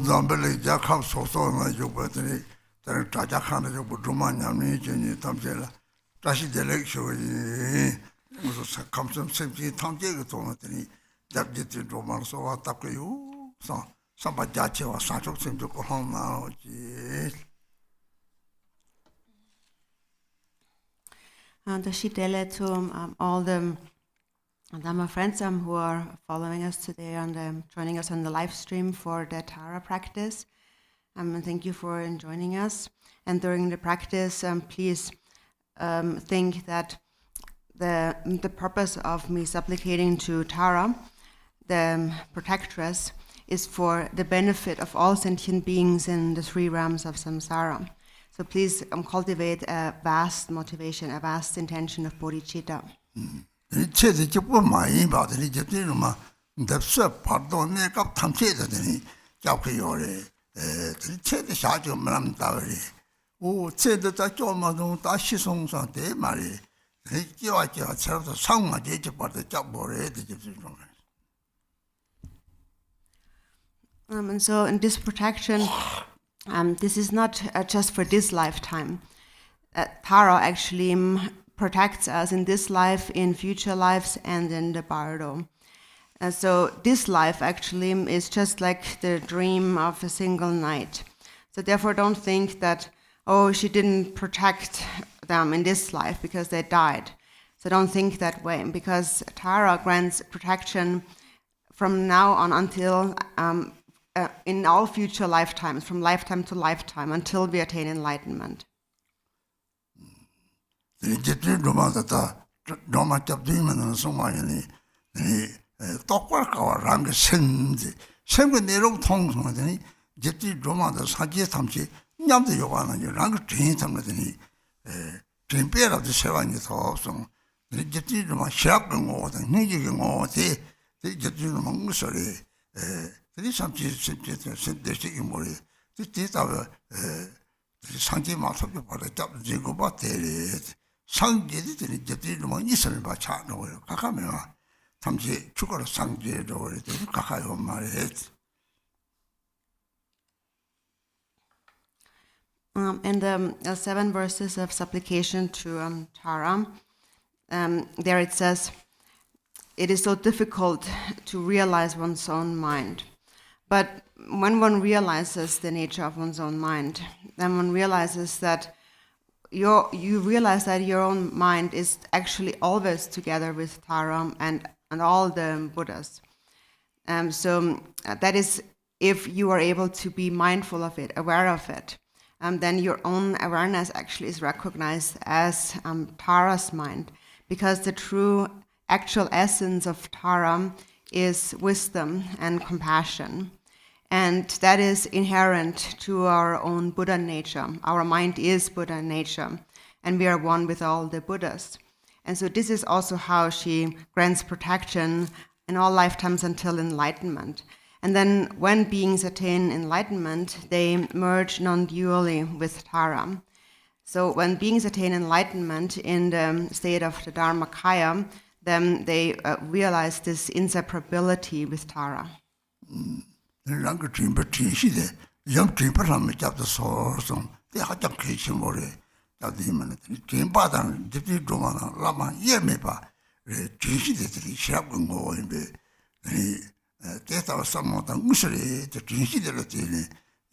Zambele Jakab Soso na Jupatri, Tajakana Jupumania, Tamsela, Tashi Delexio, comes some simply Tom Jagatonatri, that did Roman so Taku, some Bajachi or Sancho seem to go home now. And the Shitele to all the Lama friends who are following us today and joining us on the live stream for the Tara practice. Thank you for joining us. And during the practice, please think that the purpose of me supplicating to Tara, the protectress, is for the benefit of all sentient beings in the three realms of samsara. So please cultivate a vast motivation, a vast intention of bodhicitta. Chedi Chipu Mai about the Ligitima, the Sub Pardon neck up Tamcheda, Japiore, the Chedi Shajo Madame Taveri. Oh, said that I told Madame Tashi songs on day, Mary. They give out yourself the song I did about the Jabore, the Gypsy. And so in this protection, this is not just for this lifetime. Tara actually protects us in this life, in future lives, and in the bardo. So this life actually is just like the dream of a single night. So therefore don't think that, oh, she didn't protect them in this life because they died. So don't think that way, because Tara grants protection from now on until in all future lifetimes, from lifetime to lifetime, until we attain enlightenment. The Roma Chapdemon and so on, the talk work or Rang Send, same with the old tongues, Madani, Jetty Roma, the Saji Tamsi, Yam the Yovan, and Rang train somebody, train pair of the 7 years old, so the Jetty Roma Shakan or the Nijigan or the Jetty Roma Musari, there is something sent the sticking body. This is our Sanji Master for the job, Jigobat. 상제들이 저들만 있으면 봐 차는 가까면 잠시 추가로 상제로 이렇게 가까이요 말해. In the 7 verses of supplication to Tara, there it says, it is so difficult to realize one's own mind. But when one realizes the nature of one's own mind, then one realizes that you realize that your own mind is actually always together with Tara and all the Buddhas. So that is if you are able to be mindful of it, aware of it, then your own awareness actually is recognized as Tara's mind, because the true actual essence of Tara is wisdom and compassion. And that is inherent to our own Buddha nature. Our mind is Buddha nature, and we are one with all the Buddhas. And so this is also how she grants protection in all lifetimes until enlightenment. And then when beings attain enlightenment, they merge non-dually with Tara. So when beings attain enlightenment in the state of the Dharmakaya, then they realize this inseparability with Tara. 랑그 팀버 팀시데 영 팀버라면 잡도 소송 때 하자 계시모래 나디면 팀바단 집이 좀하나 라마 예매바 팀시데들이 시작한 거인데 이 때다가 삼모다 무슨 저 팀시들을 때니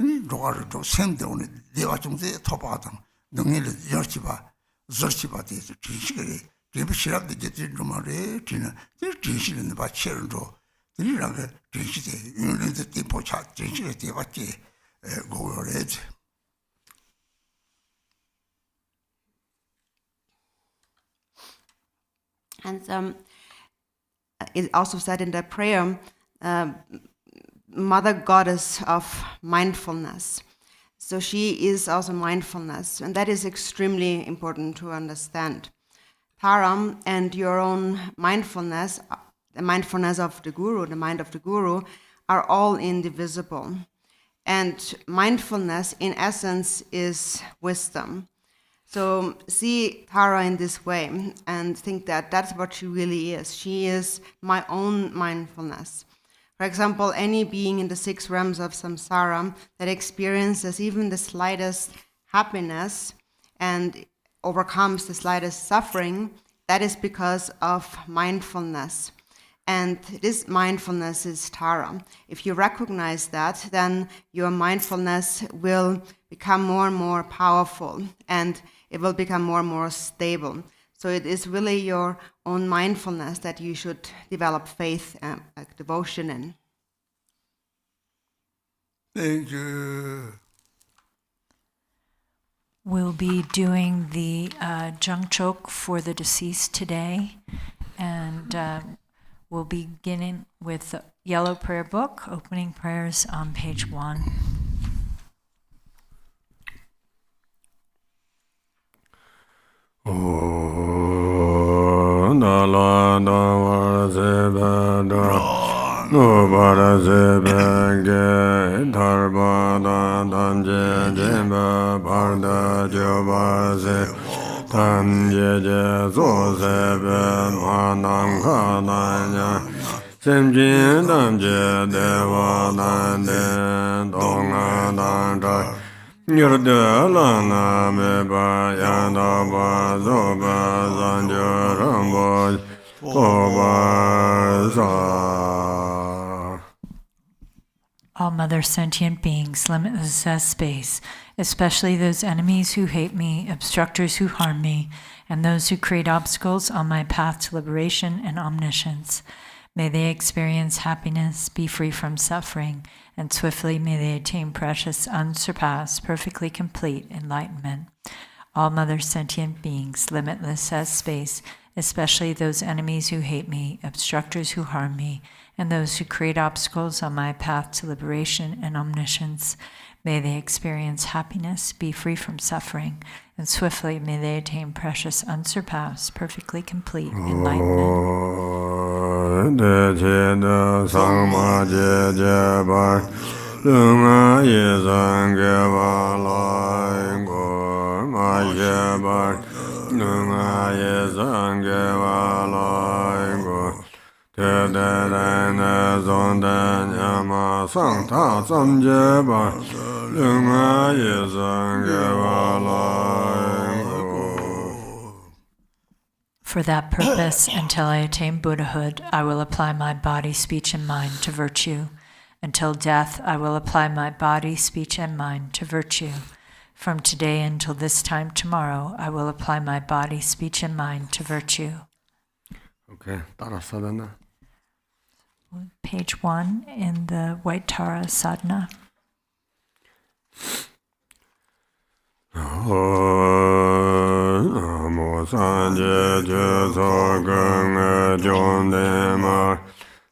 이 로가를 또 생대오네 내가 좀돼 토바당 능일을 열지바 저지바데 팀시들이 집이 시작돼 집이 좀하래 지는 팀시는 바치는도 이라게 진실에 유는데 띠포차 진실에 띠받지 고요래지. And it also said in the prayer, Mother Goddess of mindfulness. So she is also mindfulness, and that is extremely important to understand. Tara and your own mindfulness, the mindfulness of the Guru, the mind of the Guru, are all indivisible. And mindfulness, in essence, is wisdom. So see Tara in this way and think that that's what she really is. She is my own mindfulness. For example, any being in the 6 realms of samsara that experiences even the slightest happiness and overcomes the slightest suffering, that is because of mindfulness. And this mindfulness is Tara. If you recognize that, then your mindfulness will become more and more powerful, and it will become more and more stable. So it is really your own mindfulness that you should develop faith and devotion in. Thank you. We'll be doing the jangchok for the deceased today, and we'll be beginning with the yellow prayer book, opening prayers on page 1. All Mother sentient beings, limitless as space, especially those enemies who hate me, obstructors who harm me, and those who create obstacles on my path to liberation and omniscience. May they experience happiness, be free from suffering, and swiftly may they attain precious, unsurpassed, perfectly complete enlightenment. All Mother sentient beings, limitless as space, especially those enemies who hate me, obstructors who harm me, and those who create obstacles on my path to liberation and omniscience. May they experience happiness, be free from suffering, and swiftly may they attain precious, unsurpassed, perfectly complete enlightenment. For that purpose, until I attain Buddhahood, I will apply my body, speech, and mind to virtue. Until death, I will apply my body, speech, and mind to virtue. From today until this time tomorrow, I will apply my body, speech, and mind to virtue. Okay, 따라서 되나? Page 1 in the White Tara Sadhana. Namo Sanje Jeso Gung Jom Ma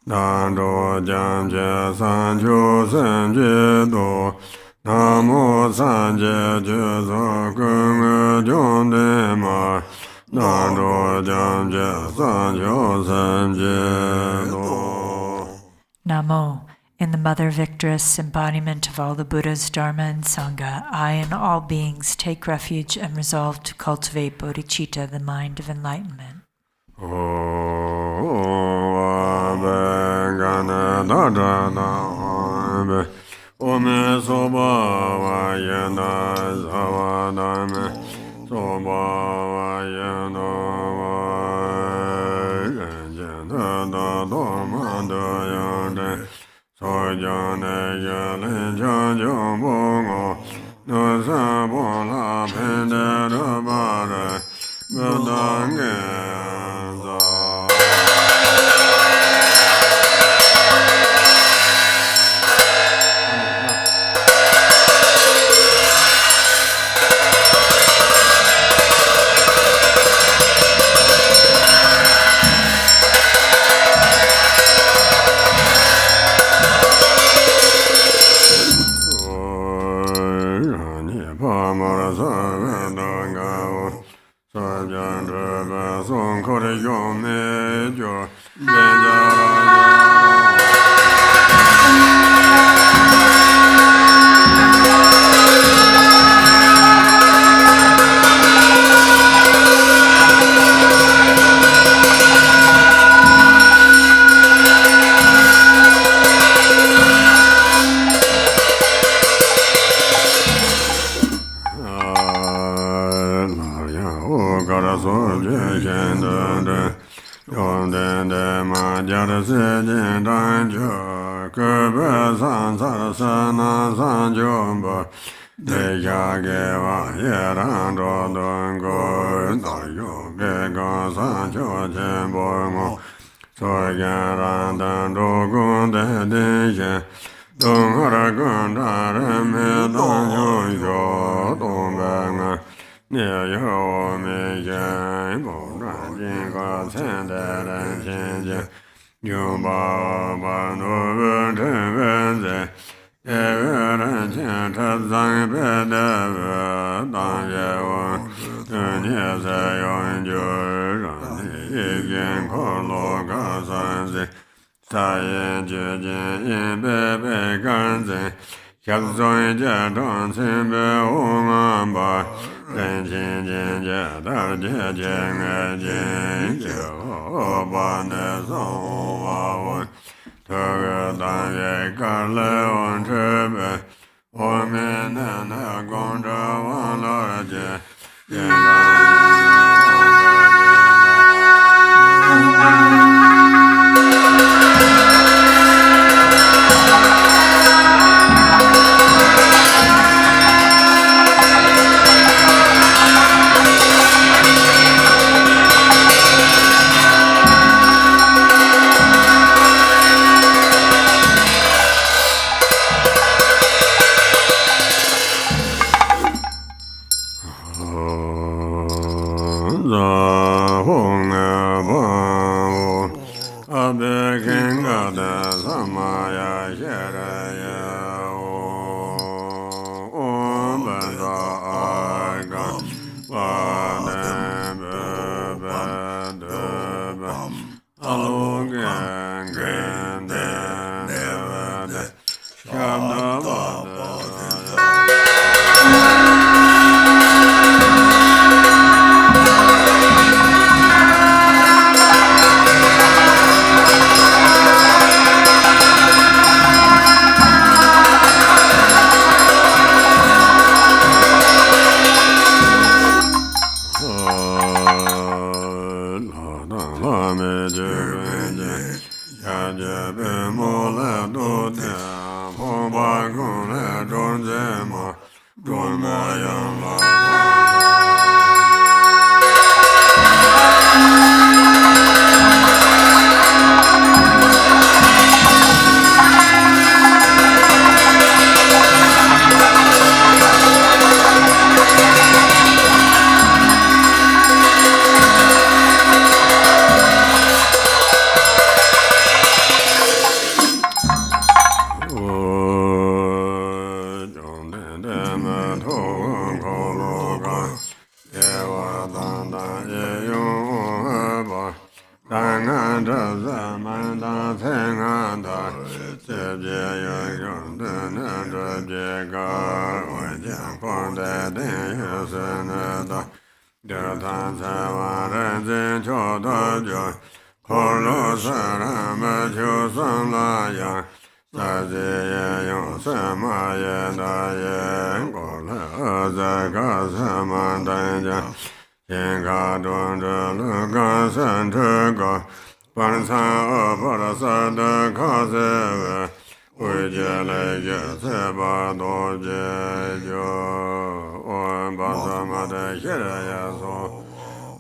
Dando Janje Sanjo Sanje Do Namo Sanje Jeso Gung Jom Ma Dando Janje Sanjo Sanje Do. Namo, in the Mother Victress, embodiment of all the Buddhas, Dharma, and Sangha, I and all beings take refuge and resolve to cultivate bodhicitta, the mind of enlightenment.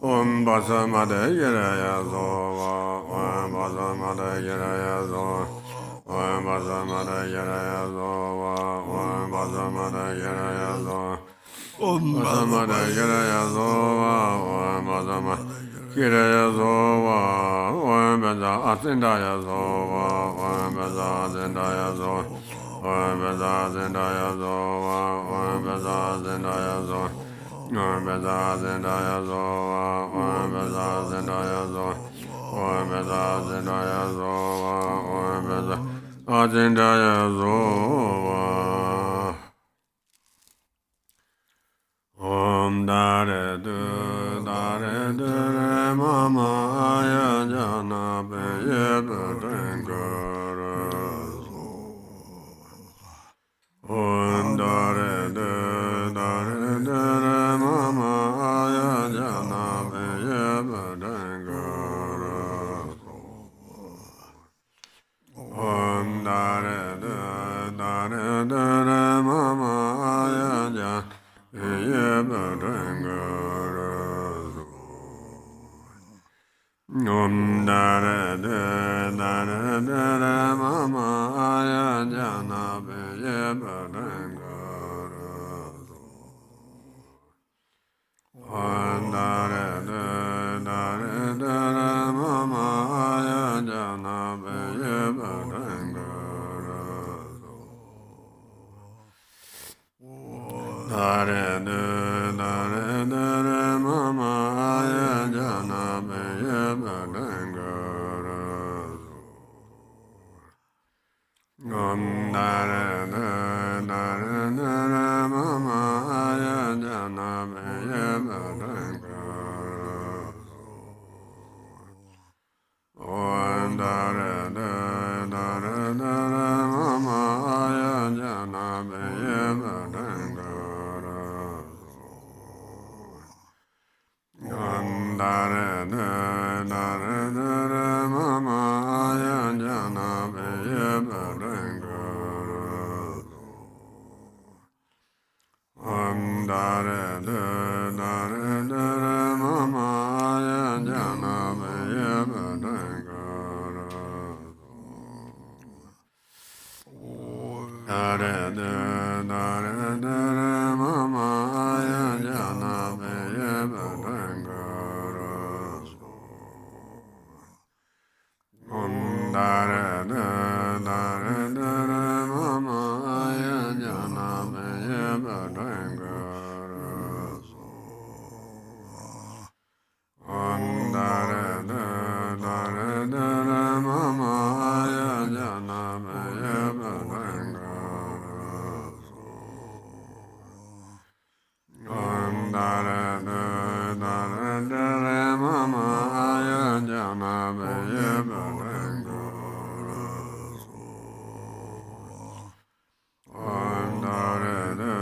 Om Basamada Yeraya Zova, Om Basamada Yeraya Zova, Om Basamada Yeraya Zova, Om Basamada Yeraya Zova, Basamada Yeraya Zova, Om Basamada Yeraya Zova, Om Baza Asindaya Zova, Om Baza Asindaya Zova, Om Baza Asindaya Zova, Om Baza Asindaya Zova. Om Beza Zendaya Zova, Om Beza Zendaya Zova, Om Beza Zendaya Zova, Om Beza Zendaya Zova. Om Dare Du Re Mama Aya Jana Be Yebe Dengara. Om Dare Du Re Mama Aya Jana Be Yebe Dengara. Om Dare Du Re Mama Aya Jana Be Yebe Dengara. Om Dare Du Re Mama Aya Jana Be Yebe Dengara. Om Dare Du Re Mama Aya Jana Be Yebe Dengara. Dare Du Re Mama Aya Jana Be Yebe Dengara. Om Dare Du Re Mama Aya Jana Be Yebe Dengara. Om Dare Du Re Mama Aya Jana Be Yebe Dengara. Om Dare Du Re Mama Aya Jana Be Yebe Dengara. Om Dare Du Re Mama Aya Jana Be Yebe Dengara. Dare Du Re Mama Aya Jana Be Yebe Dengara. Om Dare Du Re Mama Aya Jana Be Yebe Dengara. Om Dare Du Re Mama Aya Jana Be Yebe Dengara. Om Dare Du Re Mama Aya Jana Be Yebe Dengara. Om Dare Du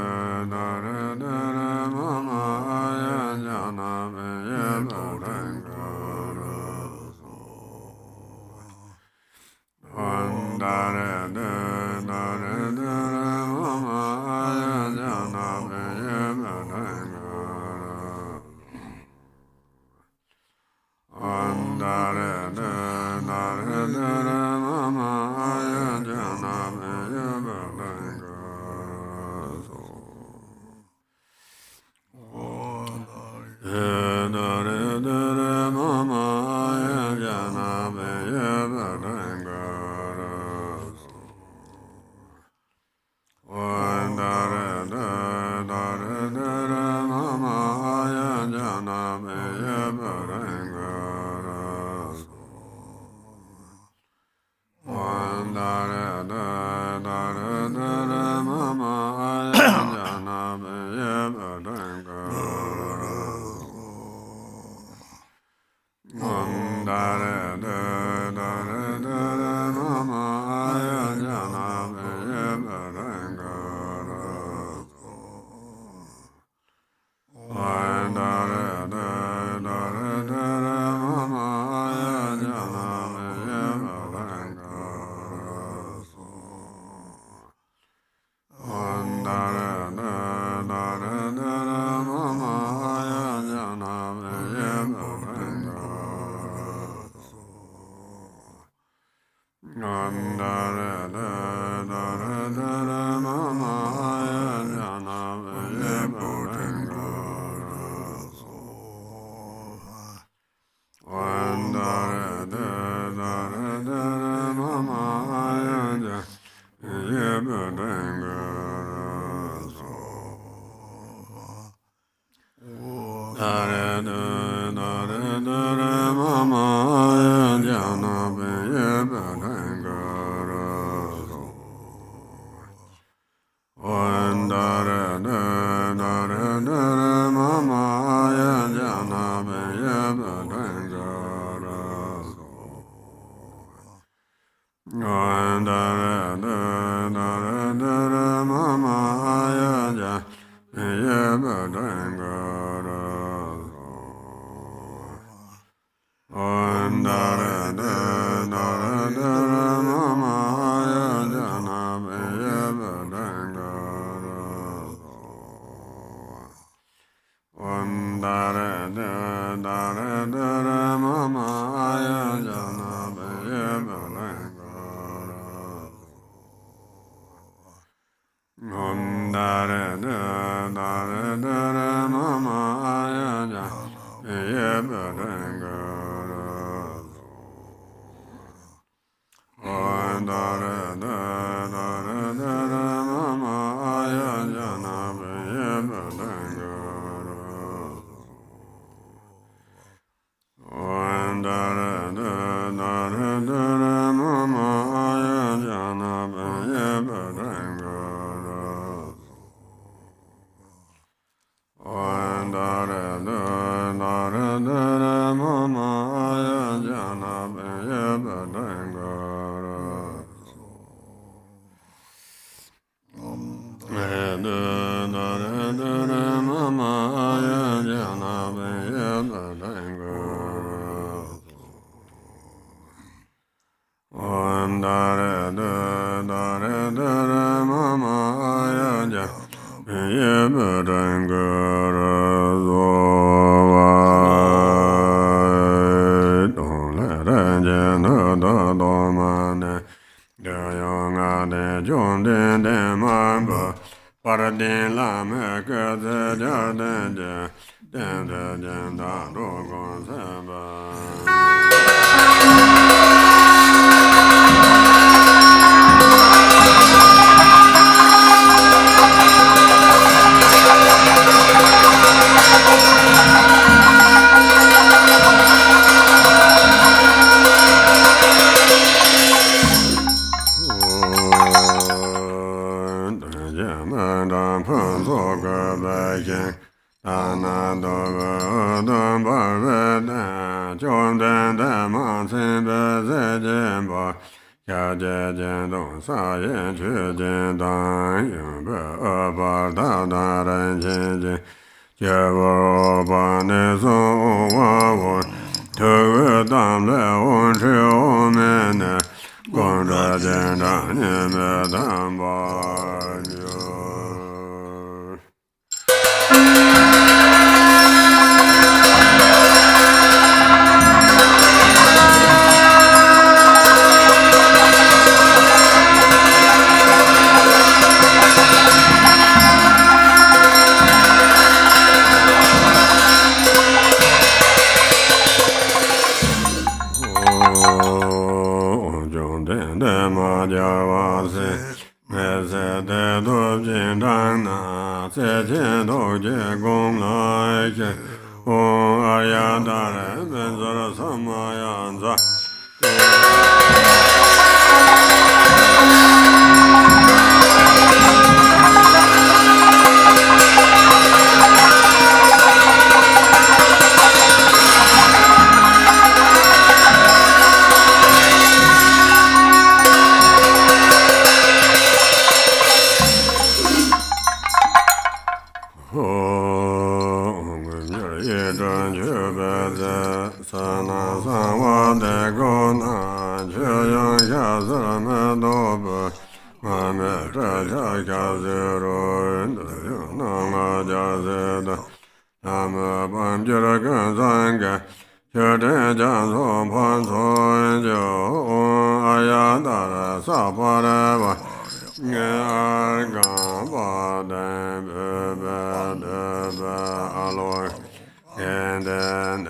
and then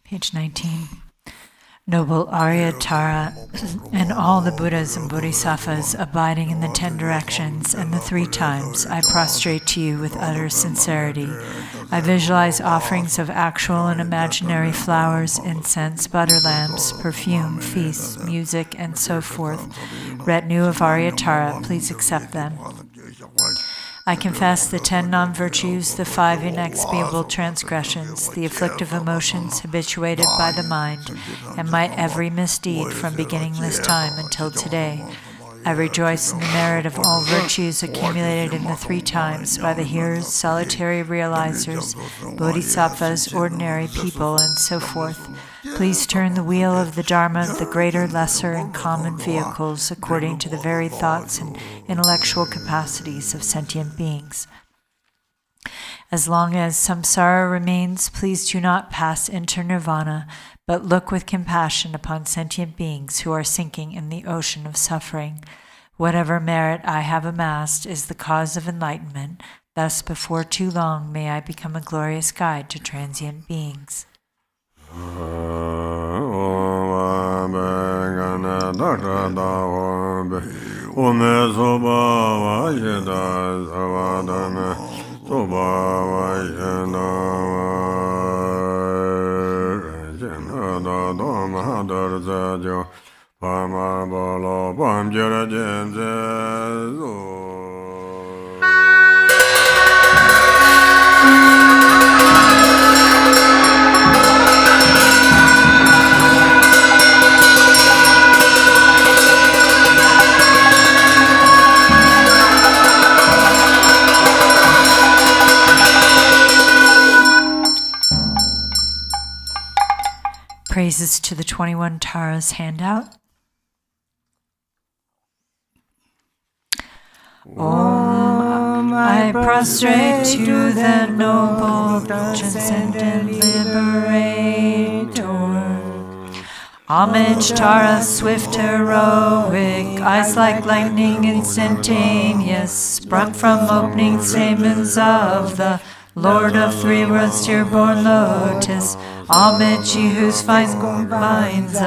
Page 19. Noble Aryatara and all the Buddhas and Bodhisattvas abiding in the 10 directions and the 3 times, I prostrate to you with utter sincerity. I visualize offerings of actual and imaginary flowers, incense, butter lamps, perfume, feasts, music, and so forth. Retinue of Aryatara, please accept them. I confess the 10 non-virtues, the 5 inexpiable transgressions, the afflictive emotions habituated by the mind, and my every misdeed from beginningless time until today. I rejoice in the merit of all virtues accumulated in the 3 times by the hearers, solitary realizers, bodhisattvas, ordinary people, and so forth. Please turn the wheel of the Dharma of the greater, lesser, and common vehicles according to the varied thoughts and intellectual capacities of sentient beings. As long as samsara remains, please do not pass into nirvana, but look with compassion upon sentient beings who are sinking in the ocean of suffering. Whatever merit I have amassed is the cause of enlightenment. Thus, before too long, may I become a glorious guide to transient beings. Praises to the 21 Taras handout. Om, I prostrate to the noble, transcendent liberator. Homage, Tara, swift, heroic, eyes like lightning, instantaneous, sprung from opening stamens of the Lord of 3 worlds, tear-born lotus. Homage, ye whose fine combines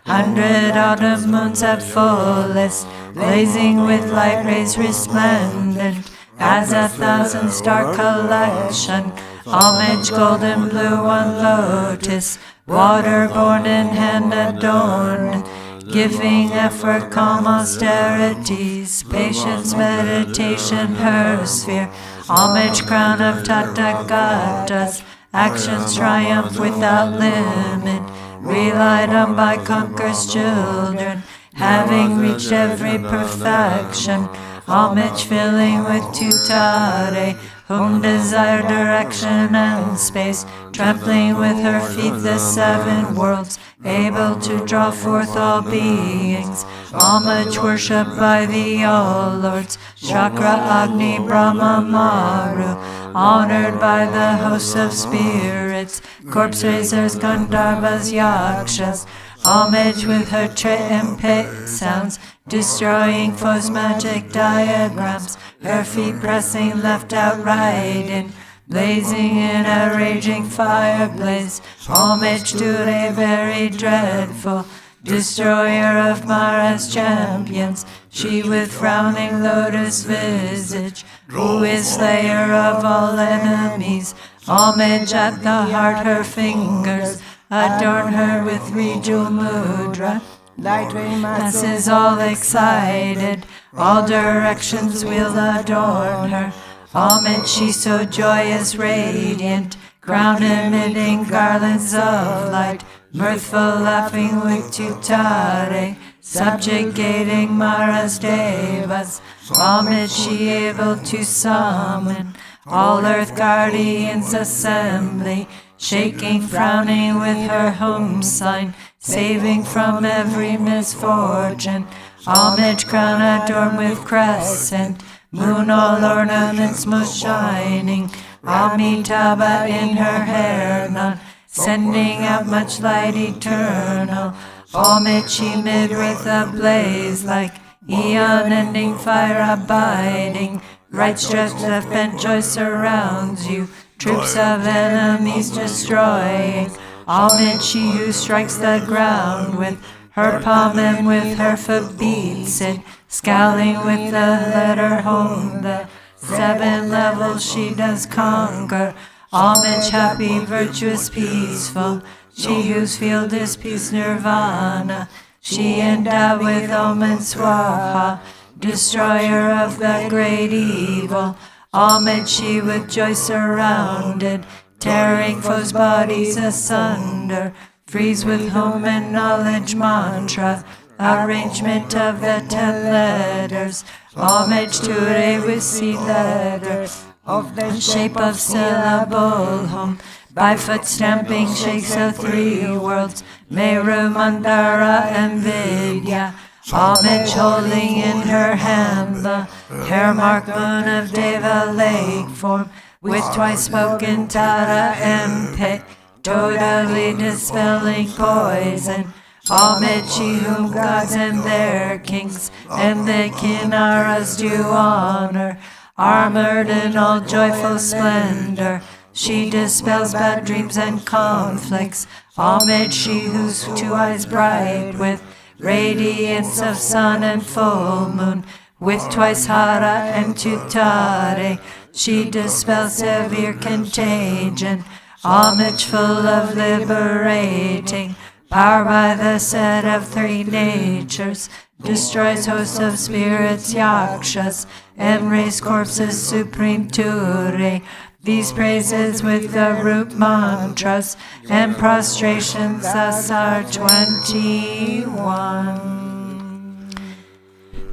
100 autumn moons at fullest, blazing with light rays resplendent as 1,000 star collection. Homage, golden blue on lotus, water-born and hand adorned, giving effort, calm austerities, patience, meditation, her sphere. Homage, crown of Tathagatas, actions triumph without limit, relied on by conquerors' children, having reached every perfection. Homage, filling with tutare, whom desire direction and space, trampling with her feet the 7 worlds, able to draw forth all beings. Homage, worshipped by the all-lords, Chakra, Agni, Brahma, Maru, honored by the hosts of spirits, corpse raisers, Gandharvas, Yakshas. Homage with her triumphant sounds, destroying foes' magic diagrams, her feet pressing left out right in, blazing in a raging fireblaze. Homage to the very dreadful, destroyer of Mara's champions, she with frowning lotus visage, who is slayer of all enemies. Homage at the heart, her fingers adorn her with 3 jewel mudra. Masses all excited, all directions will adorn her. Homage, she so joyous, radiant, crown emitting garlands of light, mirthful laughing with tutare, subjugating Mara's devas. Homage, she able to summon all earth guardians assembly, shaking, frowning with her home sign, saving from every misfortune. Homage, crown adorned with crescent, moon all ornaments most shining, Amitabha in her hair none, sending out much light eternal. Homage, she mid-wraith ablaze like eon-ending fire abiding, right stretched left bent joy surrounds you, troops of enemies destroying. Homage, she who strikes the ground with her palm and with her foot beats it, scowling with the letter home, the 7 levels she does conquer. Homage, happy, virtuous, peaceful, she whose field is peace nirvana, she endowed with Om and Swaha, destroyer of the great evil. Homage, she with joy surrounded, tearing foes' bodies asunder, freeze with home and knowledge mantra, arrangement of the 10 letters. Homage to Re with seed letters, of the shape of syllable home, by foot stamping shakes the 3 worlds, Meru, Mandara, and Vidya. Homage holding in her hand the hair mark moon of Deva lake form, with twice spoken Tara and Pe, totally dispelling poison. Homage, she whom gods and their kings and the Kinnaras do honor, armored in all joyful splendor, she dispels bad dreams and conflicts. Homage, she whose 2 eyes bright with radiance of sun and full moon, with twice Hara and Tutare, she dispels severe contagion. Homage full of liberating power by the set of 3 natures, destroys hosts of spirits, yakshas, and raise corpses supreme Ture. These praises with the root mantras and prostrations thus are 21.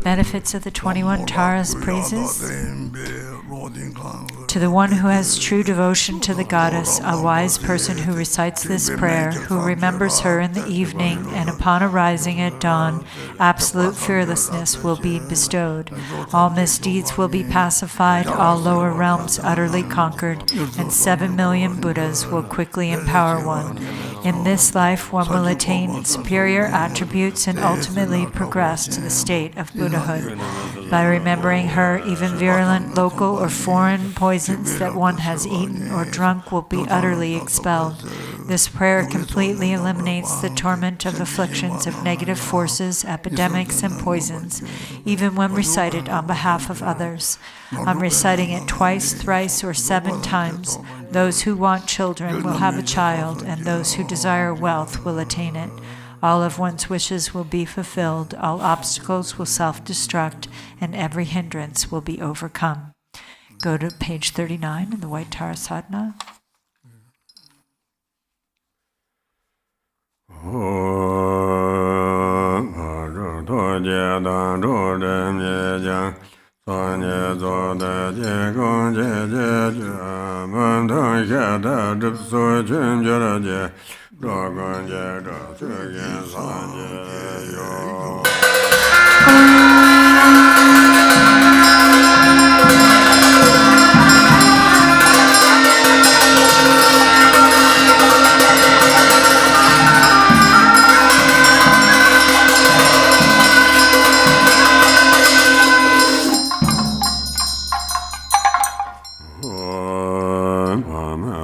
Benefits of the 21 Taras praises. To the one who has true devotion to the goddess, a wise person who recites this prayer, who remembers her in the evening, and upon arising at dawn, absolute fearlessness will be bestowed. All misdeeds will be pacified, all lower realms utterly conquered, and 7 million Buddhas will quickly empower one. In this life, one will attain superior attributes and ultimately progress to the state of Buddhahood. By remembering her, even virulent local or foreign poisons that one has eaten or drunk will be utterly expelled. This prayer completely eliminates the torment of afflictions of negative forces, epidemics, and poisons, even when recited on behalf of others. On reciting it twice, thrice, or 7 times, those who want children will have a child, and those who desire wealth will attain it. All of one's wishes will be fulfilled, all obstacles will self-destruct, and every hindrance will be overcome. Go to page 39 in the White Tara Sadhana.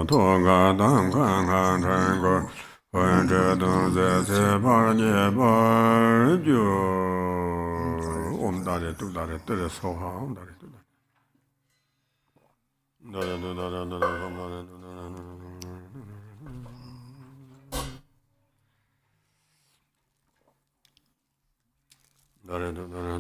toga dam kan kan chen go wen zhe dong zhe zhe par nye par ju om da re tu da re te re so ha om da re tu da re du da re du da re du da re du da re da re du da re du da re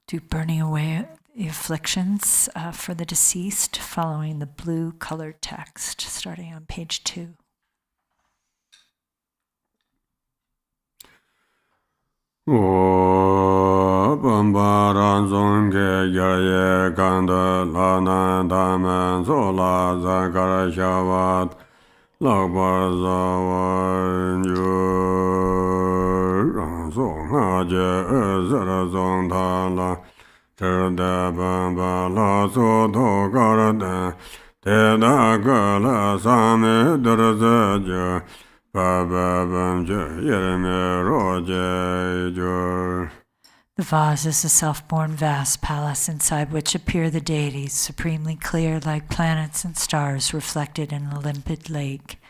Do burning away the afflictions for the deceased, following the blue colored text, starting on page 2. O Bambaran Zonge Yaye Kanda Lana Daman Zola Zakara Shavat Lakbar Zawan Yu Ranzong Haje Zara Zong Tala Cherde Bamba La Soto Garada Teda Gala Same Darazaja The vase is a self-born vast palace inside which appear the deities, supremely clear like planets and stars reflected in a limpid lake.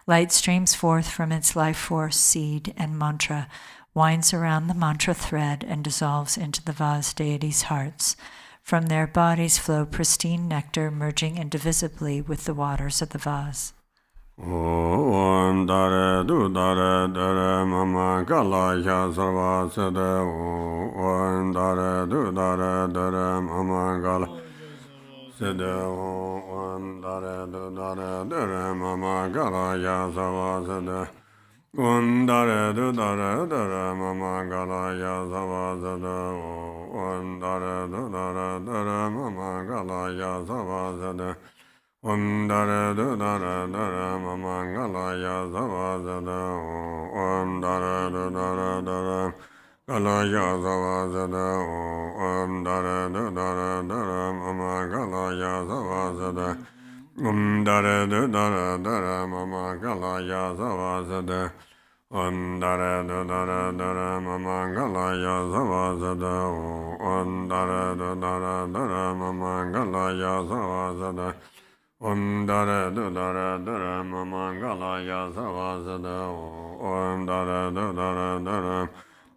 Light streams forth from its life force, seed, and mantra, winds around the mantra thread, and dissolves into the vase deities' hearts. From their bodies flow pristine nectar, merging indivisibly with the waters of the vase. Om dare du dare dare mama kala ya sarva sede om dare du dare dare mama kala sede om dare du dare dare mama kala ya sarva sede om dare du dare dare mama kala ya sarva sede om dare du dare dare mama kala ya sarva sede Om dare du dare dare mamangala ya zava zada Om dare du dare dare Kalaya Savasada Om Dara Dara Dara Mama Kalaya Savasada Om Dara Dara Dara Mama Kalaya Savasada Om Dara Dara Dara Mama Kalaya Savasada Om Dara Dara Dara Mama Kalaya Savasada Om Dara Dara Dara Mama Kalaya Savasada Om Dara Dara Dara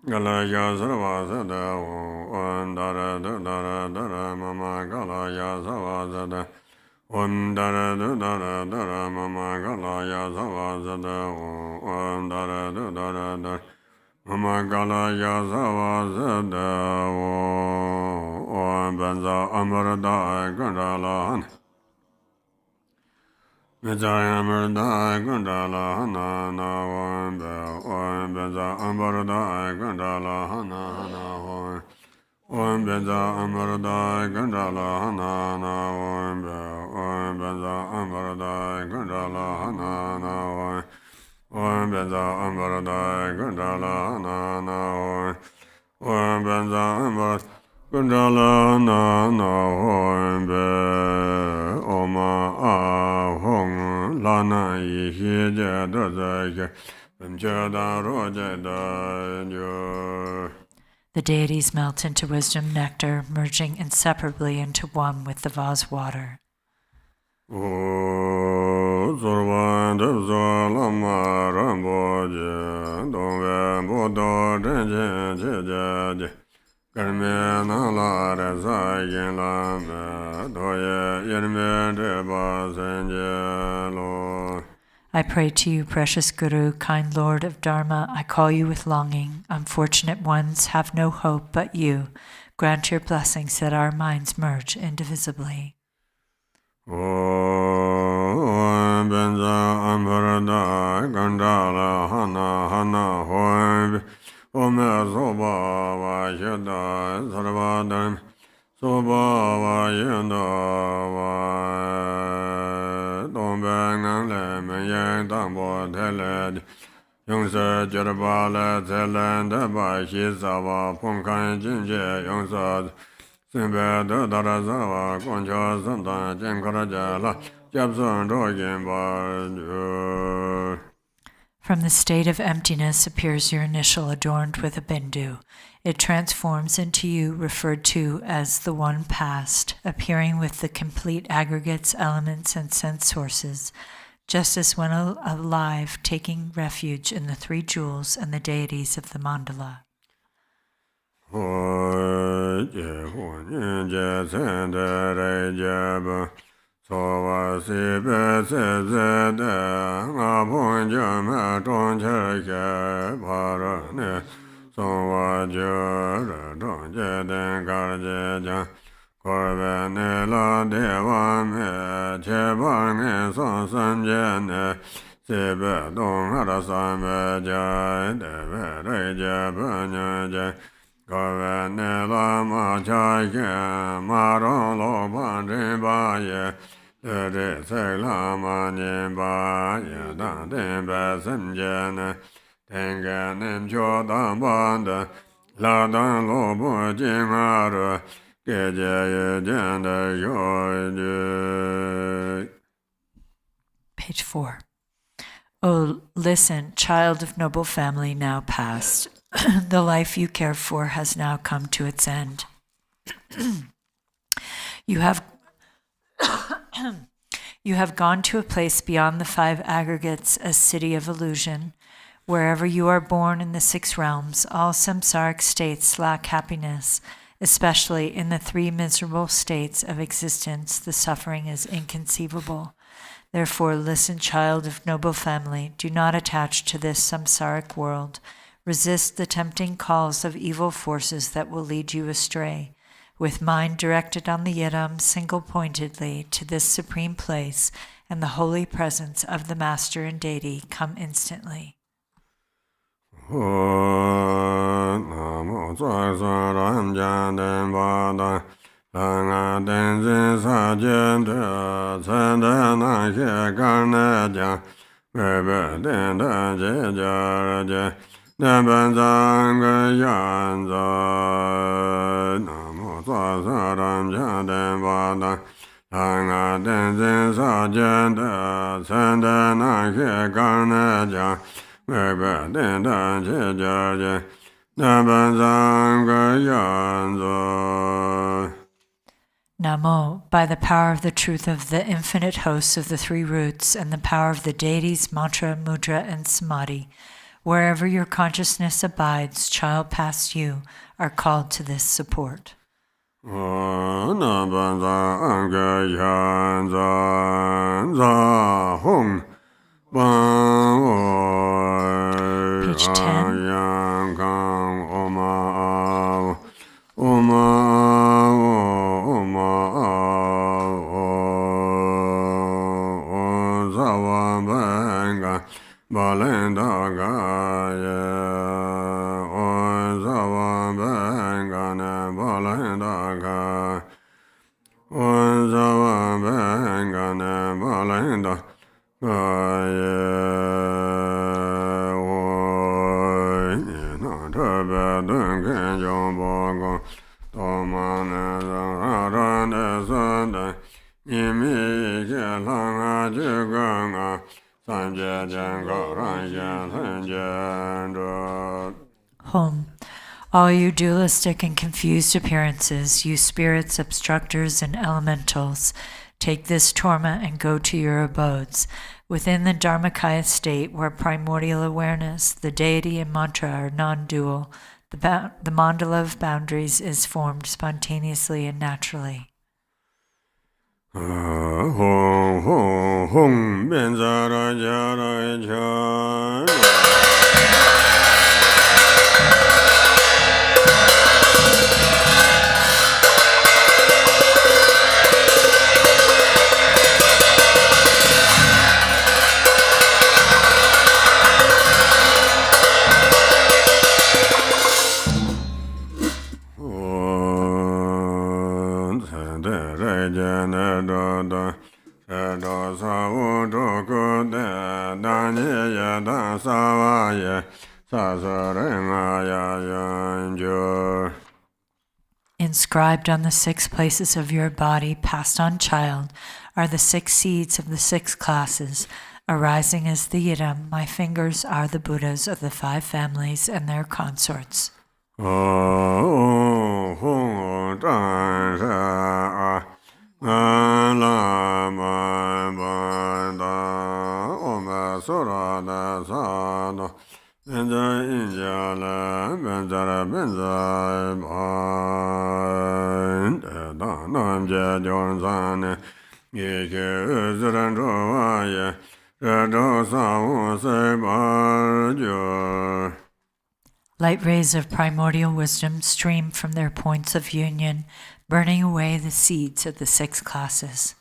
Galaya Savasada Om Dara Dara Dara Mama Galaya Savasada Om Dara Dara Dara Mama Galaya Savasada Om Dara Dara Dara Mama Galaya Savasada Om Benza Amarda Gandalahan Vijaya Murda Gandala Hana Na Om Benza Amarda Gandala Hana Na Om Benza Amarda Gandala Hana Na Om Benza Amarda Gandala Hana Na Om Benza Amarda Gandala Hana Na Om Benza Amarda Gandala Hana Na Om Oma Ahong Lana Yihi Jadazaka The deities melt into wisdom nectar, merging inseparably into one with the vase water. Lama Rinpoche Dongwe Bodo Tenzin Karmena la reza yin la me doye yirme deba senjelo. I pray to you, precious Guru, kind Lord of Dharma. I call you with longing. Unfortunate ones have no hope but you. Grant your blessings that our minds merge indivisibly. Om benza ambarada gandala hana hana hoy. Om soba va yada sarvadam soba va yada va dombangan le men dambo tele yongsa jerba le telen de ba shi sawa pongkan jinje yongsa simbe de daraza konja santa jenkara la japson rogen ba. From the state of emptiness appears your initial adorned with a bindu. It transforms into you, referred to as the one past, appearing with the complete aggregates, elements, and sense sources, just as when alive, taking refuge in the three jewels and the deities of the mandala. Sova sibe se zede nga ponja me tongche ke parane sova jure tongche den karje jan korbe ne la deva me che bange son sanje ne sibe dong hara same jai deve re je banya jai korbe ne la ma chai ke ma rong lo pan rin ba ye Tere se lama nyemba ye dan tenpa semjene tenga nemcho dan banda la dan lobo jingaru geje ye jende yoye. Page 4. Oh, listen, child of noble family now past. The life you care for has now come to its end. You have gone to a place beyond the five aggregates, a city of illusion. Wherever you are born in the six realms, all samsaric states lack happiness, especially in the three miserable states of existence. The suffering is inconceivable. Therefore, listen, child of noble family, do not attach to this samsaric world. Resist the tempting calls of evil forces that will lead you astray. With mind directed on the Yidam single-pointedly to this supreme place and the holy presence of the Master and Deity, come instantly. Nabenzang Yanza Namo Sasaram Jaden Vada Tanga Tenzin Sajenda Senda Nakhe Karnaja Mekba Tendan Chejaje Nabenzang Yanza. Namo, by the power of the truth of the infinite hosts of the three roots and the power of the deities, mantra, mudra, and samadhi, wherever your consciousness abides, child past you, are called to this support. Page 10. Home. All you dualistic and confused appearances, you spirits, obstructors, and elementals, take this torment and go to your abodes. Within the Dharmakaya state, where primordial awareness, the deity, and mantra are non-dual, the mandala of boundaries is formed spontaneously and naturally. Inscribed on the 6 places of your body, passed on child, are the 6 seeds of the 6 classes. Arising as the Yidam, my fingers are the Buddhas of the 5 families and their consorts. Light rays of primordial wisdom stream from their points of union, burning away the seeds of the 6 classes.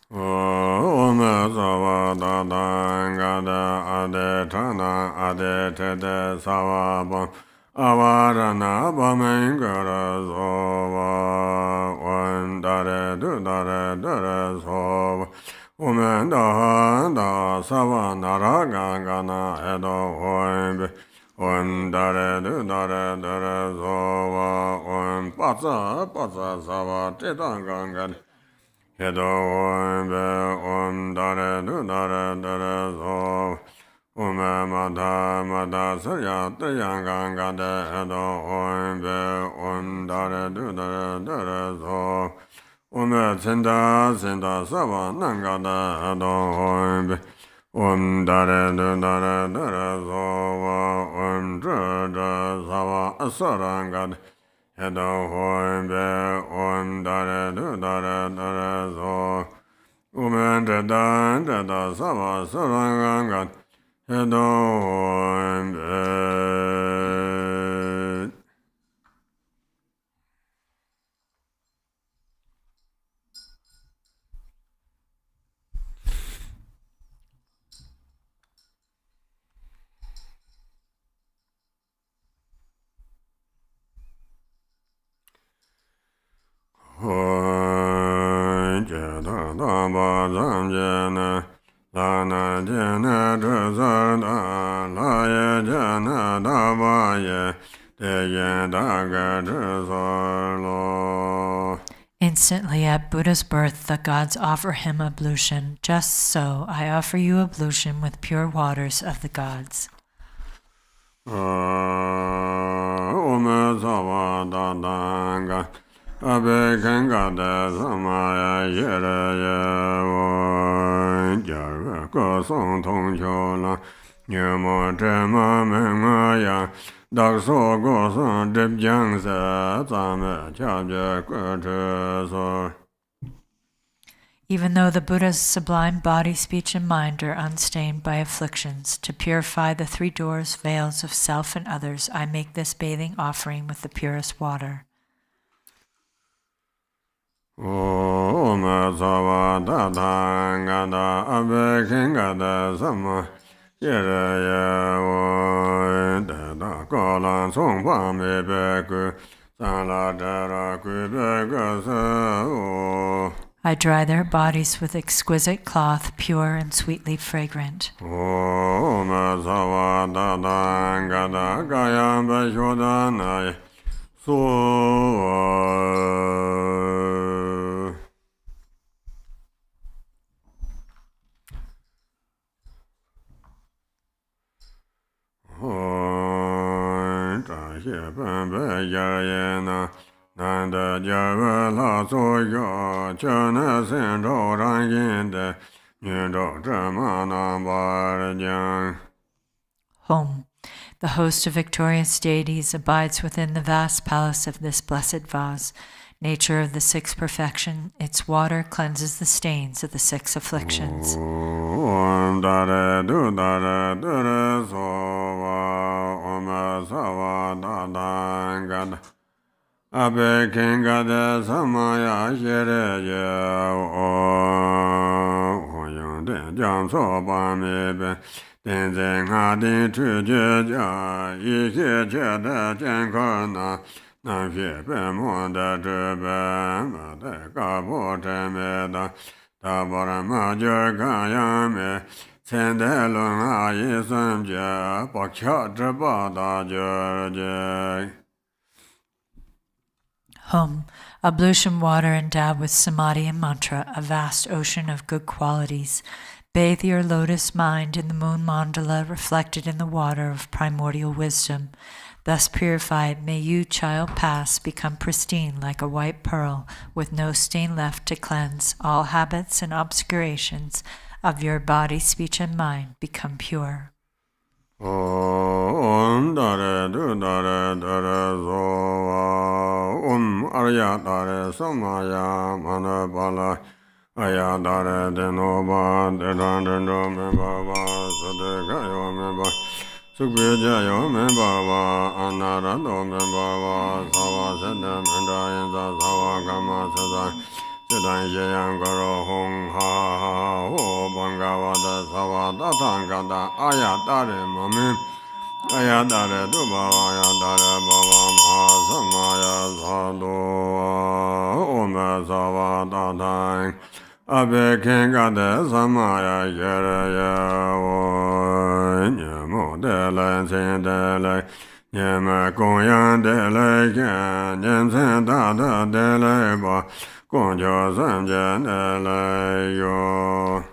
Lana jena duzarda la ye jana da ba ye de yen da ga zhe so lo. Instantly at Buddha's birth, the gods offer him ablution. Just so, I offer you ablution with pure waters of the gods. Ome sawa da danga abe kenga de samaya yere ye wo jar ko song tong cho la nye mo zhe ma men nga ya dak so go son dip jang se zame cha je kwe che so. Even though the Buddha's sublime body, speech, and mind are unstained by afflictions, to purify the three doors, veils of self and others, I make this bathing offering with the purest water. Om sawa da danga da abe kenga de sama yere ye wo de da ko lan song pa me be ku san la de ra ku be ge se o. I dry their bodies with exquisite cloth, pure and sweetly fragrant. Om sawa da danga da ga ya be sho da na so. Home. The host of victorious deities abides within the vast palace of this blessed vase. Nature of the sixth perfection, its water cleanses the stains of the six afflictions. Om dare du dare dure so wa om sawa da danga abe kenga de samaya shere ye o yon de jam so ba me be Tenzin ha din chu je ja yi xie che de jian ke na nan xie be mo de zhe be ma de ga bo zhe me da da bo ra ma je ga ya me chen de lun a yi sun je ba cha zhe ba da je je. Home. Ablution water endowed with samadhi and mantra, a vast ocean of good qualities. Bathe your lotus mind in the moon mandala reflected in the water of primordial wisdom. Thus purified, may you, child past, become pristine like a white pearl, with no stain left to cleanse. All habits and obscurations of your body, speech, and mind become pure. Om dare du dare dare so Om arya dare samaya mana bala aya dare de no ba de dan de no me ba ba so de ga yo me ba sukwe ja yo me ba ba anara do me ba ba sa wa se de me da yin sa sa wa ga ma sa da se dan ye yang ga ro hong ha ho bang ga wa da sa wa da tang ga da aya dare ma me aya dare du ba aya dare ba ba ma sa ma ya sa do o me sa wa da tang abe kenga de samaya yere ye wo nye mo de le chen de le nye me gong yang de le kien nye chen da de le ba gong jo san jen de le yo.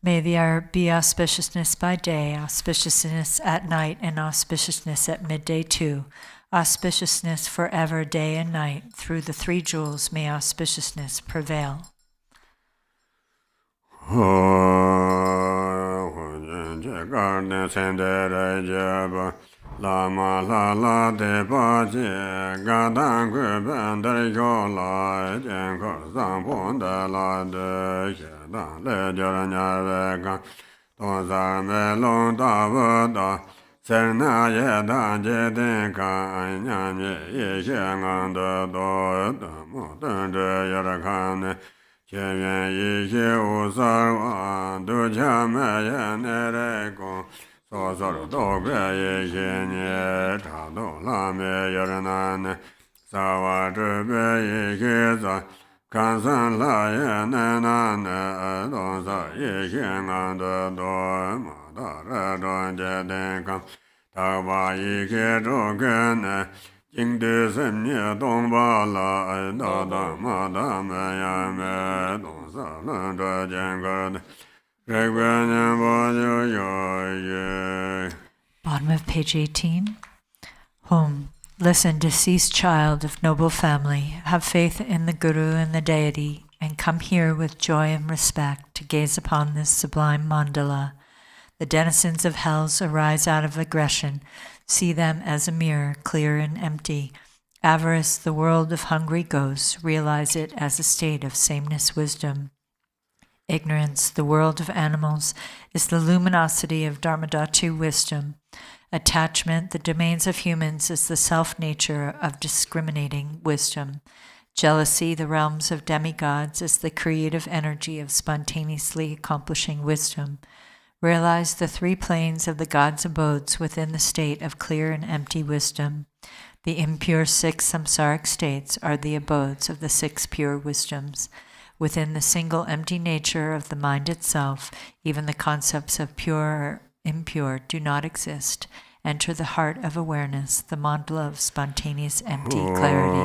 May there be auspiciousness by day, auspiciousness at night, and auspiciousness at midday too. Auspiciousness forever, day and night. Through the three jewels may auspiciousness prevail. Lama la la de ba jie ga dan gu ben de yo la jian ko sang pon de la de xie dan le jia nya ve ga dong sa me long da wo da sen na ye dan jie den ka nya ye ye xie ngang de do de mo den de ye de kan ne jian yuan yi xie wu sa wa du jia me ye ne re gong so so do ge ye ye nie cha do la me ye ren na ne sa wa zhe be ye ge za Kansan la ye ne na ne don sa ye xian an de do ma da re do je den kan ta ba yi ke zhou gen ne jing de sen ye dong ba la da da ma da me ya me dong sa le zhe jian ge de re gui nian bo jiu yo ye. Bottom of page 18. Home. Listen, deceased child of noble family, have faith in the Guru and the deity, and come here with joy and respect to gaze upon this sublime mandala. The denizens of hells arise out of aggression. See them as a mirror, clear and empty. Avarice, the world of hungry ghosts, realize it as a state of sameness wisdom. Ignorance, the world of animals, is the luminosity of Dharmadhatu wisdom. Attachment, the domains of humans, is the self-nature of discriminating wisdom. Jealousy, the realms of demigods, is the creative energy of spontaneously accomplishing wisdom. Realize the three planes of the God's abodes within the state of clear and empty wisdom. The impure six samsaric states are the abodes of the six pure wisdoms. Within the single empty nature of the mind itself, even the concepts of pure or impure do not exist. Enter the heart of awareness, the mandala of spontaneous empty clarity.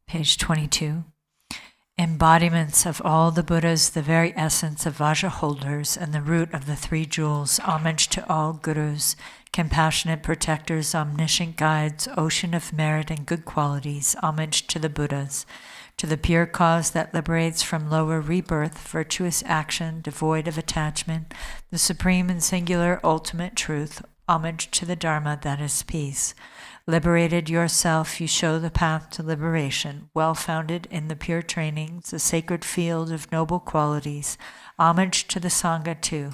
Page 22. Embodiments of all the Buddhas, the very essence of Vajra holders and the root of the three jewels, homage to all Gurus, compassionate protectors, omniscient guides, ocean of merit and good qualities, homage to the Buddhas, to the pure cause that liberates from lower rebirth, virtuous action, devoid of attachment, the supreme and singular ultimate truth, homage to the Dharma that is peace. Liberated yourself, you show the path to liberation, well-founded in the pure trainings, the sacred field of noble qualities. Homage to the Sangha too.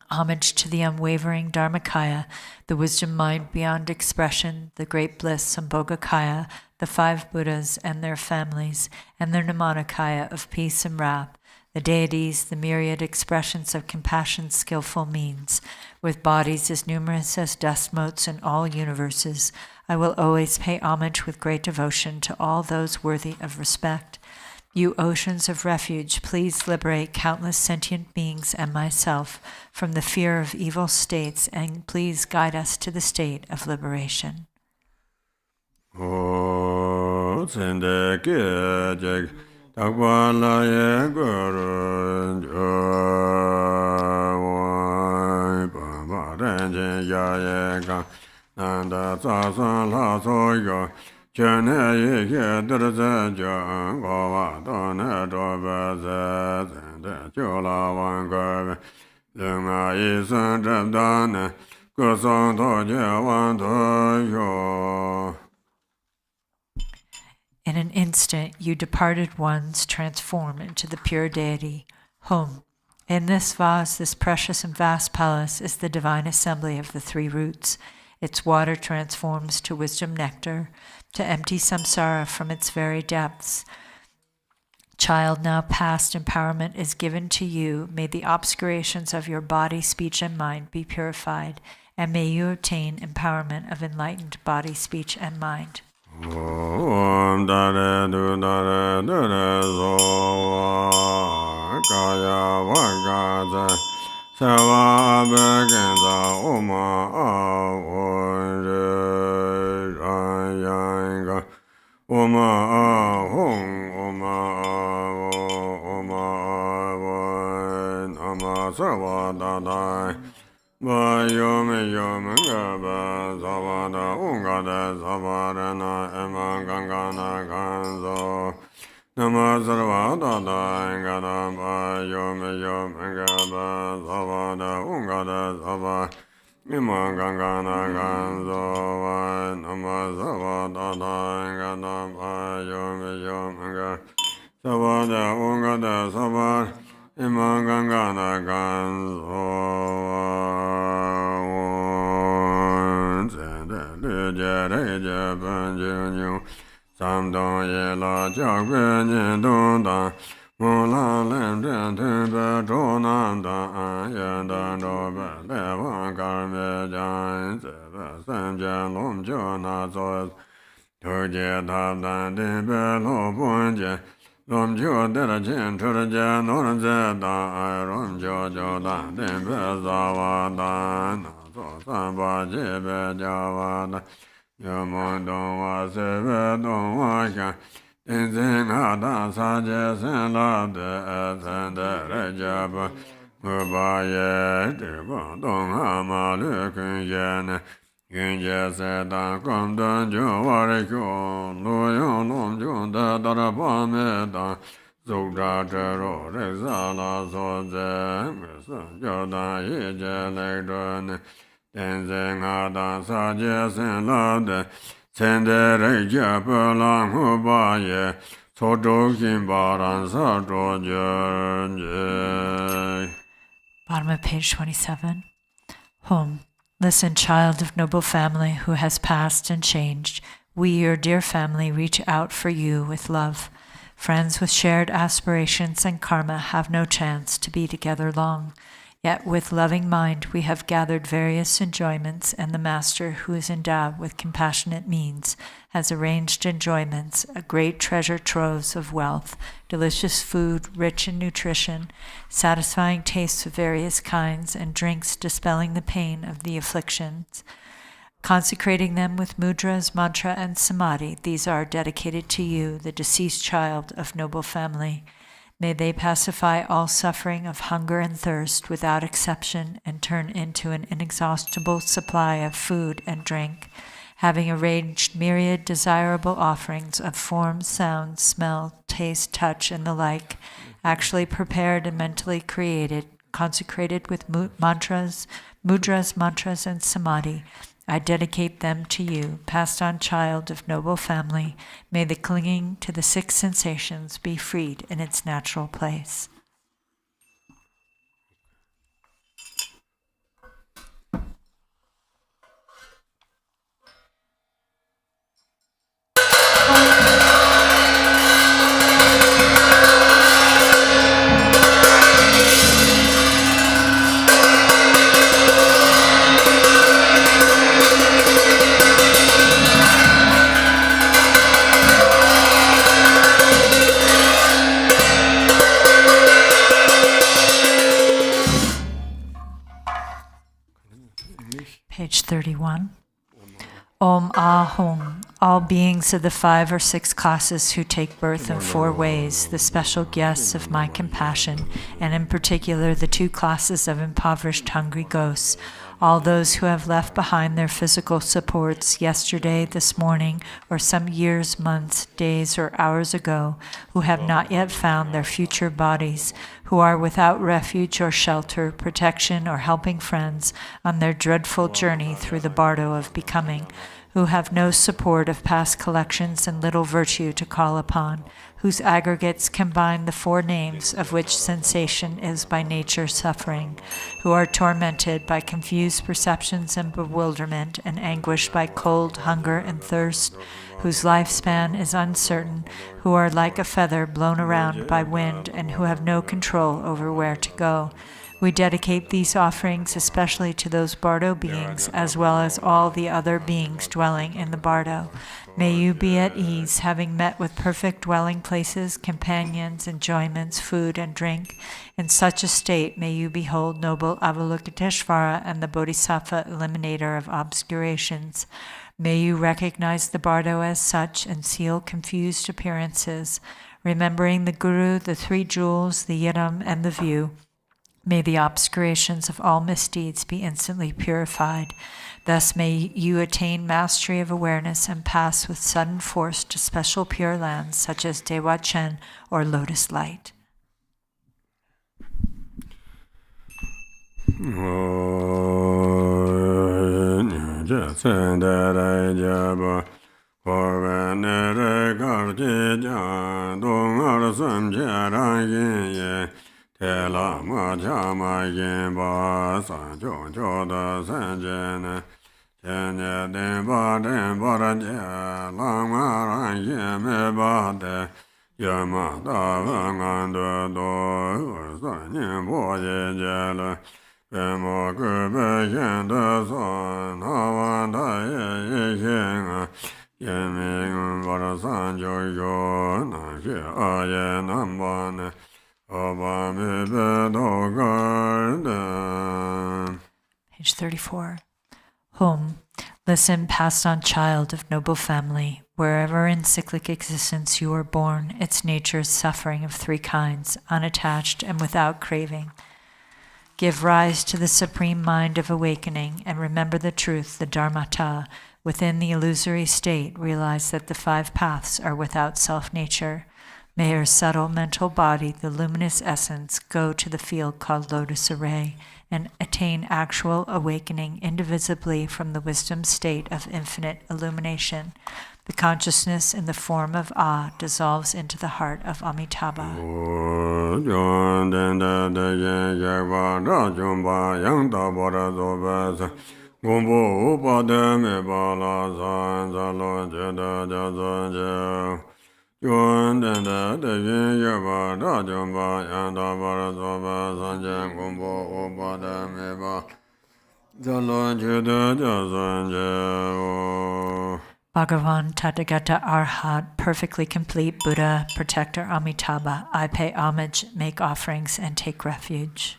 Homage to the unwavering Dharmakaya, the wisdom mind beyond expression, the great bliss Sambhogakaya, the five Buddhas and their families, and their Nirmanakaya of peace and wrath, the deities, the myriad expressions of compassion's skillful means, with bodies as numerous as dust motes in all universes. I will always pay homage with great devotion to all those worthy of respect. You oceans of refuge, please liberate countless sentient beings and myself from the fear of evil states, and please guide us to the state of liberation. In an instant, you departed ones transform into the pure deity. Home. In this vase, this precious and vast palace, is the divine assembly of the three roots. Its water transforms to wisdom nectar, to empty samsara from its very depths. Child, now past empowerment is given to you. May the obscurations of your body, speech, and mind be purified, and may you obtain empowerment of enlightened body, speech, and mind. Om Dare Du Dare Dare Zoa Kaya Vagaza Sava Begenza Oma Avore Rayanga Oma Ahong Oma Avo Oma Avon Ama Sava Dadai Yome Yome Gaba Zavada Ungada Zavarana Ema Gangana Ganzo Nama Sarvada Dangada Yome Yome Gaba Zavada Ungada Zava Ema Gangana Ganzo Nama Zavada Dangada Yome Yome Gaba Zavada Ungada Zavar Imangangana Ganzo Jere Japanju Samdong Yela Jakben Dunda Mula Lemden Timber Tronanda Yenda Robe Levan Karme Jan Samjan Lom Jona Zoes Turje Tabdan Timber Lopunje Lom Jo Dera Jen Turja Noran Zeda Rom Jo Da Timber Zavada Samba Jebe Javada Yamon wa Sebe Don Waka Tenzin Hada Saje Sen Labde Sende Rejaba Mubaye Tiba Don Hamalu Kunjene Kunje Sedan Komdan Jovarikyo Luyon Lom Junda Daraba Medan Zugda Jero Rexala Soze Misa Jordan Ije Legdone Tenzin Hada Saje Sen Labde Sende Rejaba Lang Hubaye Sojo Kimbaran Sajo Jernje. Bottom of page 27. Home. Listen, child of noble family who has passed and changed. We, your dear family, reach out for you with love. Friends with shared aspirations and karma have no chance to be together long. Yet with loving mind we have gathered various enjoyments, and the Master, who is endowed with compassionate means, has arranged enjoyments, a great treasure troves of wealth, delicious food, rich in nutrition, satisfying tastes of various kinds, and drinks dispelling the pain of the afflictions. Consecrating them with mudras, mantra, and samadhi, these are dedicated to you, the deceased child of noble family. May they pacify all suffering of hunger and thirst without exception and turn into an inexhaustible supply of food and drink, having arranged myriad desirable offerings of form, sound, smell, taste, touch, and the like, actually prepared and mentally created, consecrated with mudras, mantras, and samadhi. I dedicate them to you, passed on child of noble family. May the clinging to the six sensations be freed in its natural place. Page 31. Om Ahung, all beings of the 5 or 6 classes who take birth in 4 ways, the special guests of my compassion, and in particular the 2 classes of impoverished hungry ghosts, all those who have left behind their physical supports yesterday, this morning, or some years, months, days, or hours ago, who have not yet found their future bodies, who are without refuge or shelter, protection, or helping friends on their dreadful journey through the bardo of becoming, who have no support of past collections and little virtue to call upon, whose aggregates combine the four names of which sensation is by nature suffering, who are tormented by confused perceptions and bewilderment and anguished by cold, hunger, and thirst, whose lifespan is uncertain, who are like a feather blown around by wind and who have no control over where to go. We dedicate these offerings especially to those Bardo beings, as well as all the other beings dwelling in the Bardo. May you be at ease, having met with perfect dwelling places, companions, enjoyments, food, and drink. In such a state, may you behold noble Avalokiteshvara and the Bodhisattva eliminator of obscurations. May you recognize the Bardo as such and seal confused appearances. Remembering the Guru, the three jewels, the Yidam, and the view, may the obscurations of all misdeeds be instantly purified. Thus may you attain mastery of awareness and pass with sudden force to special pure lands such as Dewa Chen or Lotus Light. Lama chama yin ba san chong cho da san jen chen ye den ba ra je lama ran ye me ba de ye ma da ngan de do san yin bo ye je le be mo ge be yen de san na wan da ye yen ye me ba ra san jo yo na ye a ye nam ba ne Page 34. Home, listen, passed on child of noble family. Wherever in cyclic existence you are born, its nature is suffering of three kinds, unattached and without craving. Give rise to the supreme mind of awakening and remember the truth, the dharmata. Within the illusory state, realize that the five paths are without self-nature. May her subtle mental body, the luminous essence, go to the field called Lotus Array and attain actual awakening indivisibly from the wisdom state of infinite illumination. The consciousness in the form of Ah dissolves into the heart of Amitabha. Bhagavan Tathagata Arhat, perfectly complete Buddha, protector Amitabha, I pay homage, make offerings, and take refuge.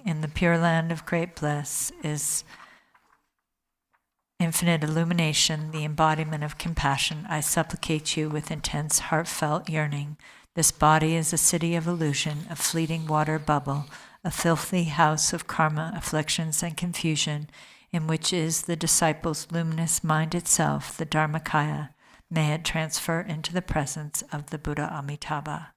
In the pure land of great bliss is infinite illumination, the embodiment of compassion. I supplicate you with intense heartfelt yearning. This body is a city of illusion, a fleeting water bubble, a filthy house of karma, afflictions, and confusion, in which is the disciple's luminous mind itself, the Dharmakaya. May it transfer into the presence of the Buddha Amitabha.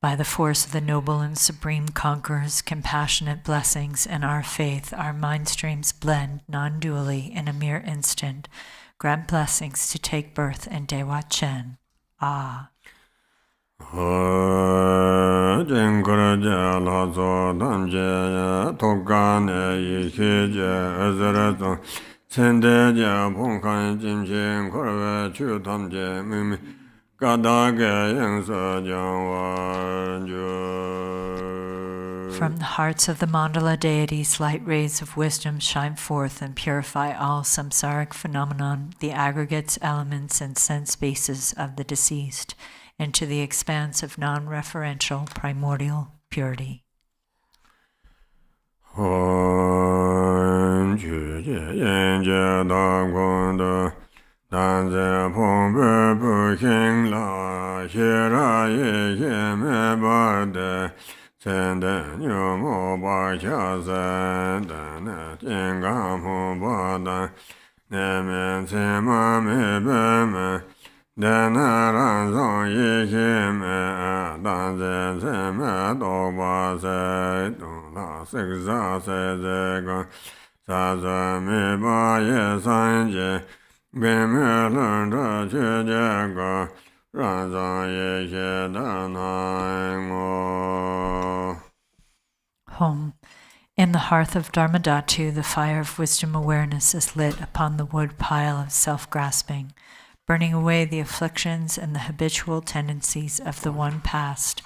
By the force of the noble and supreme conqueror's compassionate blessings and our faith, our mind streams blend non-dually in a mere instant. Grant blessings to take birth in Dewa Chen. Ah. From the hearts of the mandala deities, light rays of wisdom shine forth and purify all samsaric phenomenon, the aggregates, elements, and sense bases of the deceased, into the expanse of non-referential primordial purity. Home. In the hearth of Dharmadhatu, the fire of wisdom awareness is lit upon the wood pile of self-grasping, burning away the afflictions and the habitual tendencies of the one past,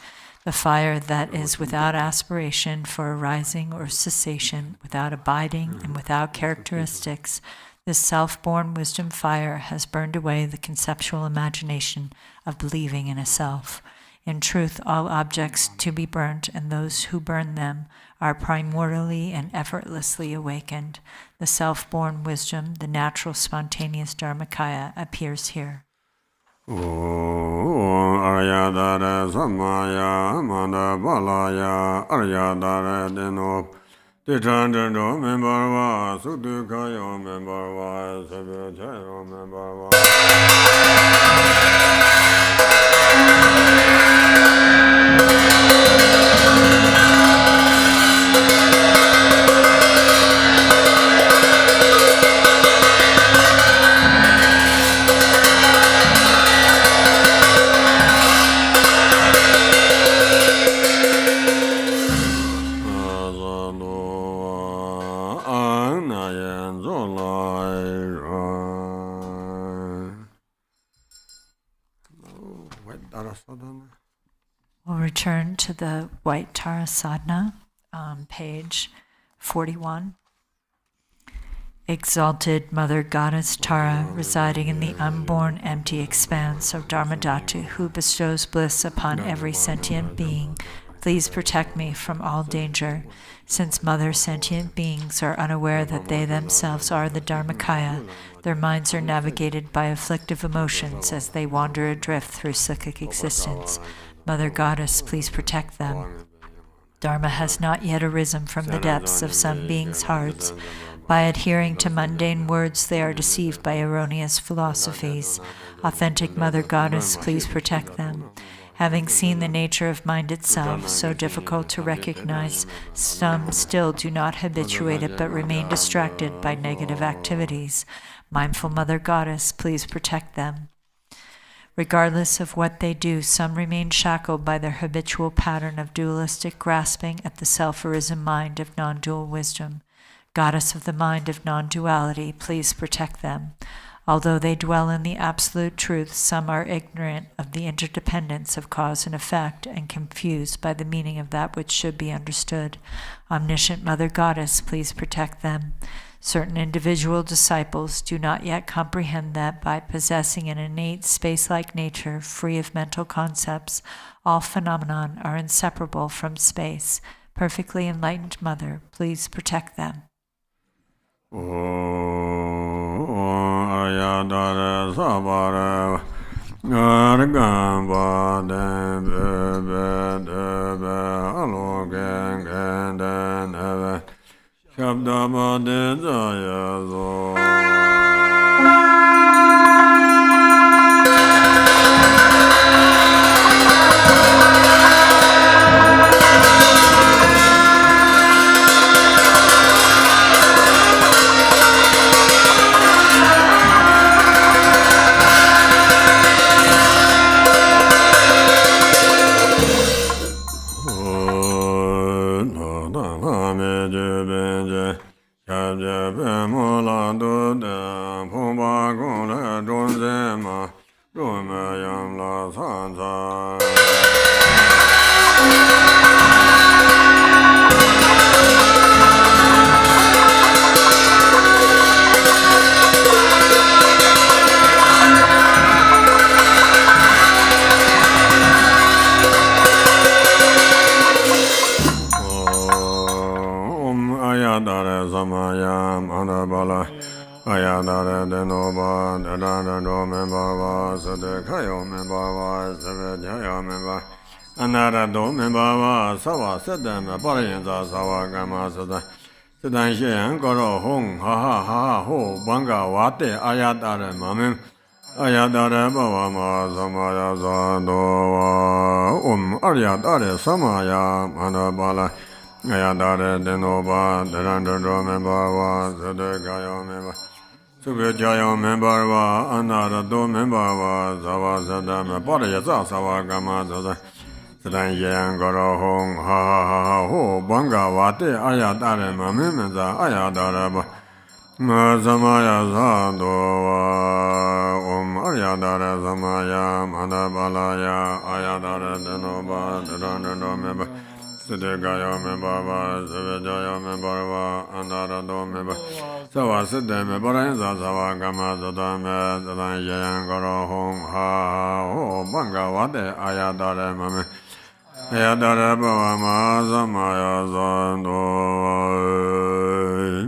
the fire that is without aspiration for arising or cessation, without abiding and without characteristics. This self-born wisdom fire has burned away the conceptual imagination of believing in a self. In truth, all objects to be burnt and those who burn them are primordially and effortlessly awakened. The self-born wisdom, the natural spontaneous Dharmakaya, appears here. We'll return to the White Tara Sadhana, page 41. Exalted Mother Goddess Tara, residing in the unborn empty expanse of Dharmadhatu, who bestows bliss upon every sentient being, please protect me from all danger. Since mother sentient beings are unaware that they themselves are the Dharmakaya, their minds are navigated by afflictive emotions as they wander adrift through cyclic existence. Mother Goddess, please protect them. Dharma has not yet arisen from the depths of some beings' hearts. By adhering to mundane words, they are deceived by erroneous philosophies. Authentic Mother Goddess, please protect them. Having seen the nature of mind itself, so difficult to recognize, some still do not habituate it but remain distracted by negative activities. Mindful Mother Goddess, please protect them. Regardless of what they do, some remain shackled by their habitual pattern of dualistic grasping at the self-arisen mind of non-dual wisdom. Goddess of the mind of non-duality, please protect them. Although they dwell in the absolute truth, some are ignorant of the interdependence of cause and effect and confused by the meaning of that which should be understood. Omniscient Mother Goddess, please protect them. Certain individual disciples do not yet comprehend that by possessing an innate space-like nature, free of mental concepts, all phenomena are inseparable from space. Perfectly enlightened Mother, please protect them. Anara do member Sawa said them a Barianza Sawa Gama Sada Sedan Shan Goro Hong Ha Ha Ho Banga Wate Ayadare Mamim Ayadare Bawama Samaya Zando Aryadare Samaya Manabala Ayadare Denoba Deranda Member Zadagayo member Subijayo member Anara do member Sawa Sadam Bariaza Sawa Gama Sada Sedan Yang Goro Hong Ha Ha Ho Banga Wate Ayadare Mamimza Ayadare Mazamaya Zando Aryadare Zamaya Manabalaya Ayadare Denoba Deranda member Sidigayo member Subijayo member Anara do member Sawa Sidem Baranza Sawa Gama Zadame Sedan Yang Goro Hong Ha Ho Banga Wate Ayadare Mamim Ayadare Bawama Samaya Zando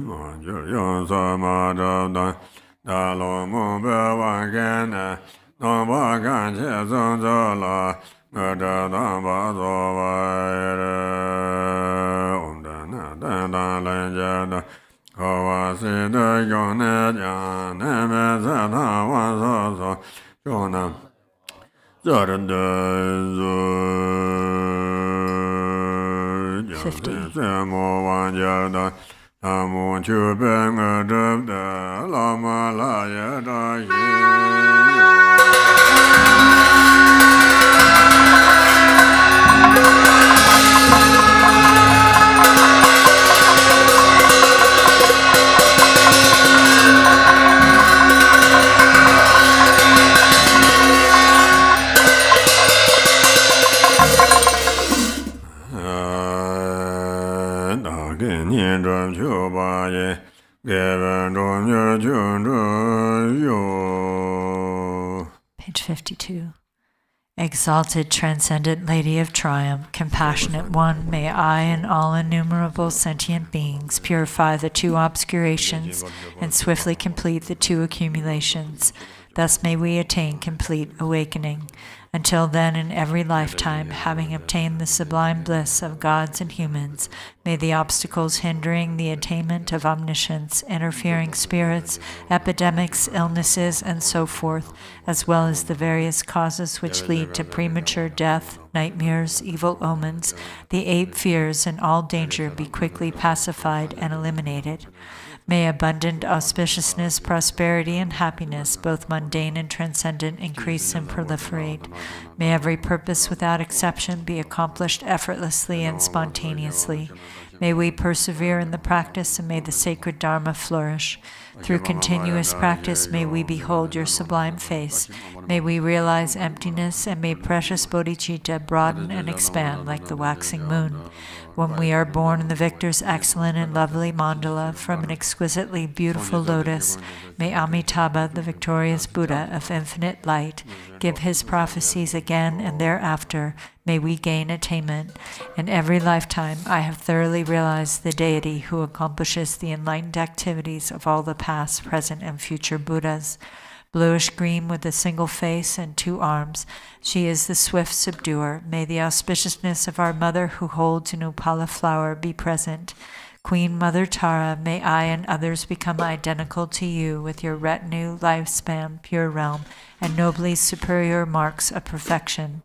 Manjurion Samada Dalo Mumbewan Kene Nomba Kanche Zonzola Murder Damba Zovaire Umdana Dana Lenjada Kawasi de Yoneja Nemezana Wazozo Jonam Page 52. Exalted, transcendent Lady of Triumph, compassionate one, may I and all innumerable sentient beings purify the two obscurations and swiftly complete the two accumulations. Thus may we attain complete awakening. Until then, in every lifetime, having obtained the sublime bliss of gods and humans, may the obstacles hindering the attainment of omniscience, interfering spirits, epidemics, illnesses, and so forth, as well as the various causes which lead to premature death, nightmares, evil omens, the 8 fears, and all danger be quickly pacified and eliminated. May abundant auspiciousness, prosperity, and happiness, both mundane and transcendent, increase and proliferate. May every purpose without exception be accomplished effortlessly and spontaneously. May we persevere in the practice, and may the sacred Dharma flourish. Through continuous practice, may we behold your sublime face. May we realize emptiness, and may precious bodhicitta broaden and expand like the waxing moon. When we are born in the victor's excellent and lovely mandala from an exquisitely beautiful lotus, may Amitabha, the victorious Buddha of infinite light, give his prophecies again, and thereafter may we gain attainment. In every lifetime I have thoroughly realized the deity who accomplishes the enlightened activities of all the past, present, and future Buddhas. Bluish-green with a single face and 2 arms, she is the swift subduer. May the auspiciousness of our mother who holds an upala flower be present. Queen Mother Tara, may I and others become identical to you with your retinue, lifespan, pure realm, and nobly superior marks of perfection.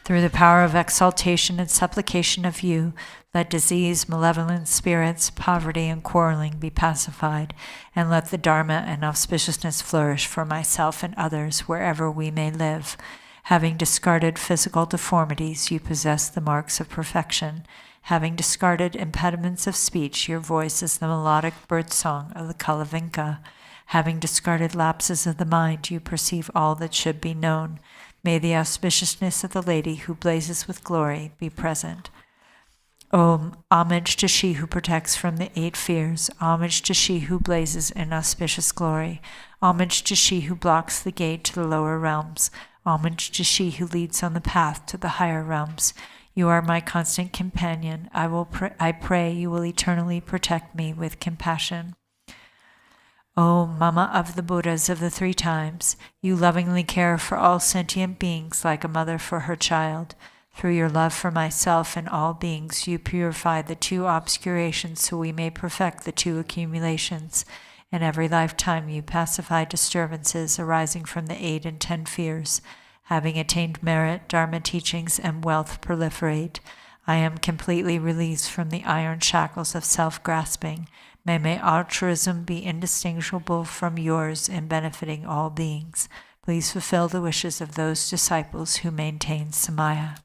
Through the power of exaltation and supplication of you, let disease, malevolent spirits, poverty, and quarreling be pacified, and let the Dharma and auspiciousness flourish for myself and others wherever we may live. Having discarded physical deformities, you possess the marks of perfection. Having discarded impediments of speech, your voice is the melodic birdsong of the Kalavinka. Having discarded lapses of the mind, you perceive all that should be known. May the auspiciousness of the lady who blazes with glory be present. Homage to she who protects from the 8 fears. Homage to she who blazes in auspicious glory. Homage to she who blocks the gate to the lower realms. Homage to she who leads on the path to the higher realms. You are my constant companion. I pray you will eternally protect me with compassion. O Mama of the Buddhas of the 3 times, you lovingly care for all sentient beings like a mother for her child. Through your love for myself and all beings, you purify the 2 obscurations so we may perfect the 2 accumulations. In every lifetime you pacify disturbances arising from the 8 and 10 fears. Having attained merit, Dharma teachings, and wealth proliferate. I am completely released from the iron shackles of self-grasping. May my altruism be indistinguishable from yours in benefiting all beings. Please fulfill the wishes of those disciples who maintain Samaya.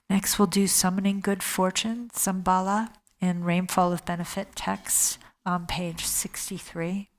Next we'll do Summoning Good Fortune, Sambala, in Rainfall of Benefit text on page 63.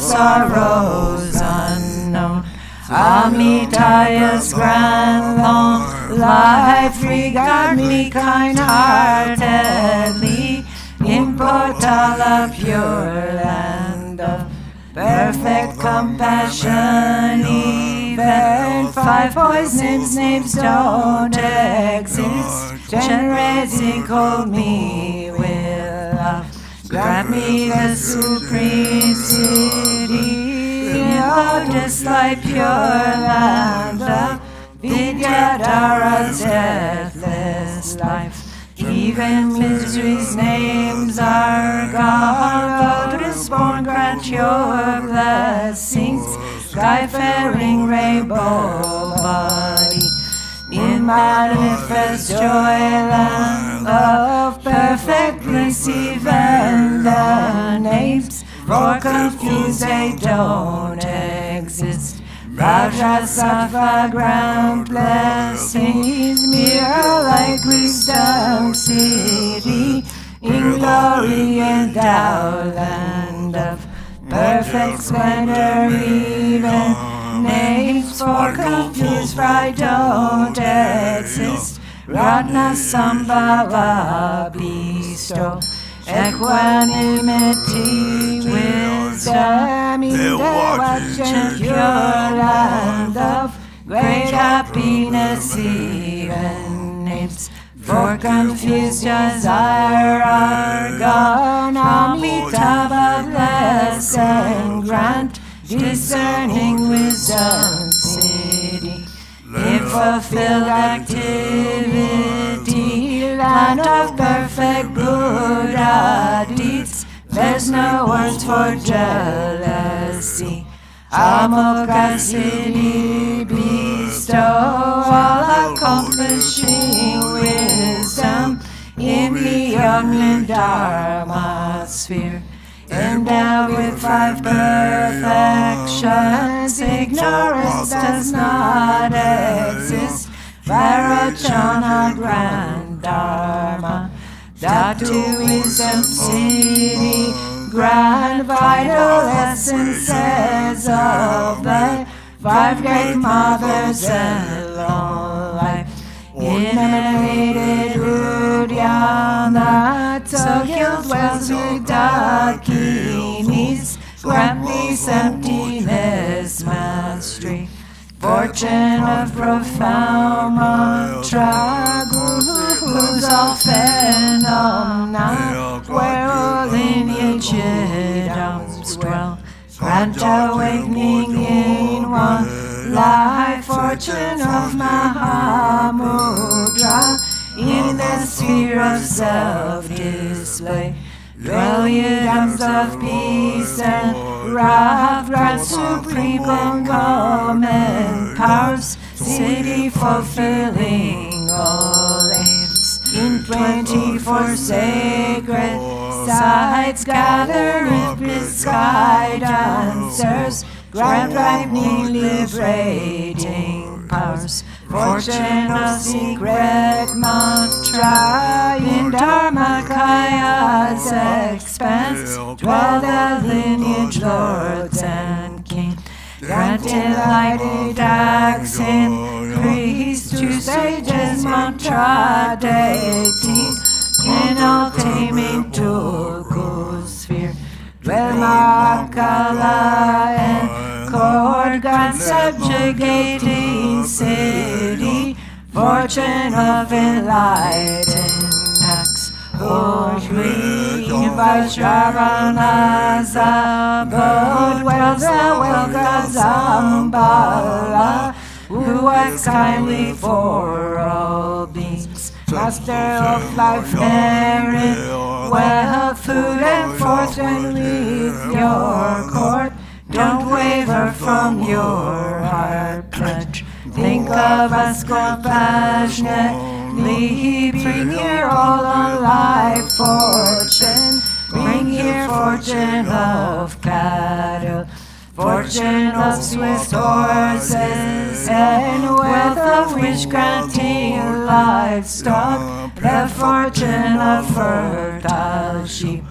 Sorrows unknown, Amitaya's grand long life, regard me kind-heartedly, in Potala, pure land of perfect compassion. Even 5 poisons names don't exist, generously hold me with love. Grant me the supreme city, lotus light, pure land of Vidyadhara's deathless life. Even misery's names are gone, lotus born, grant your blessings, sky-faring rainbow body. In manifest joy, land of perfect bliss, even the names for confused they don't exist. Vajrasattva ground blessings, mirror like wisdom city, in glory endowed, land of perfect splendor. Even names for confused pride don't exist. Ratna Sambhava bestow. Equanimity, wisdom, in the watch and pure land of great happiness even names. For confused desire are gone, Amitabha bless and grant discerning wisdom city. In fulfilled activity, land of perfect Buddha deeds, there's no words for jealousy. Amoksha city bestow all accomplishing wisdom in the young Dharma sphere. Endowed with 5 perfections, ignorance does not exist. Vairocana grand Dharma, Dhatu wisdom city, grand vital essences of the 5 great mothers and long life. Inundated Udyana, Tokyo's wells with Dakinis, grant peace, emptiness, mastery. Fortune of profound mantra, Guru's all phenomena, where all lineage hidden dwell. Grant awakening in one life, fortune of Mahamudra, in the sphere of self-display. Dwell ye arms of peace and wrath, grant supreme and common powers, city fulfilling all aims. In 24 sacred sites gather in bliss guidance, grant ripening liberating powers. Fortune of secret mantra, in Dharmakaya's expanse, dwell the lineage lords and kings. Grant enlightened acts in priests to sages, mantra deities, in all taming Tulku sphere. Dwell Makala and court, grant subjugating city, fortune of enlightened acts. Holy Vaisravana's abode, dwells the well god Zambala, who acts kindly for all beings. Master of life, merit, wealth, food, and fortune, leave your court. Don't waver from your heart pledge. Think of us compassionately. Bring here all on life fortune. Bring here fortune of cattle, fortune of swift horses, and wealth of which granting livestock. The fortune of fertile sheep,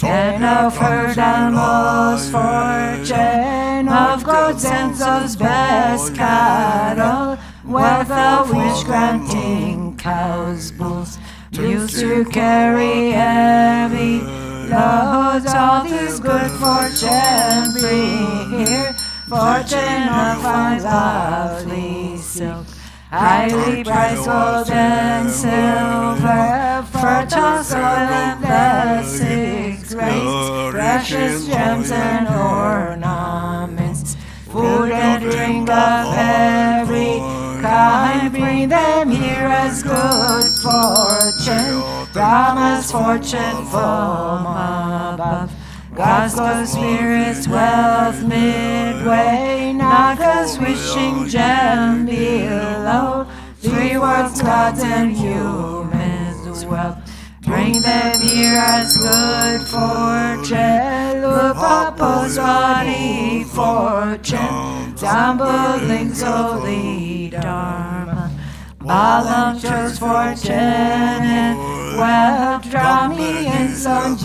and of herd animals, fortune of goats and those best cattle, wealth of which granting cows, bulls, mules to carry heavy loads. All this good fortune bring here, fortune of fine lovely silk, highly priced gold and silver, fertile soil and blessings raised, precious gems and ornaments, food and drink of every kind, bring them here as good fortune, Brahma's fortune from above. Gods, spirits, wealth midway, Nagas wishing gem below, 3 worlds, gods and humans wealth. Bring them here as good fortune, Lupapo's body fortune, Zamboling's holy Dharma. Balamcho's fortune and wealth, draw me in longevity,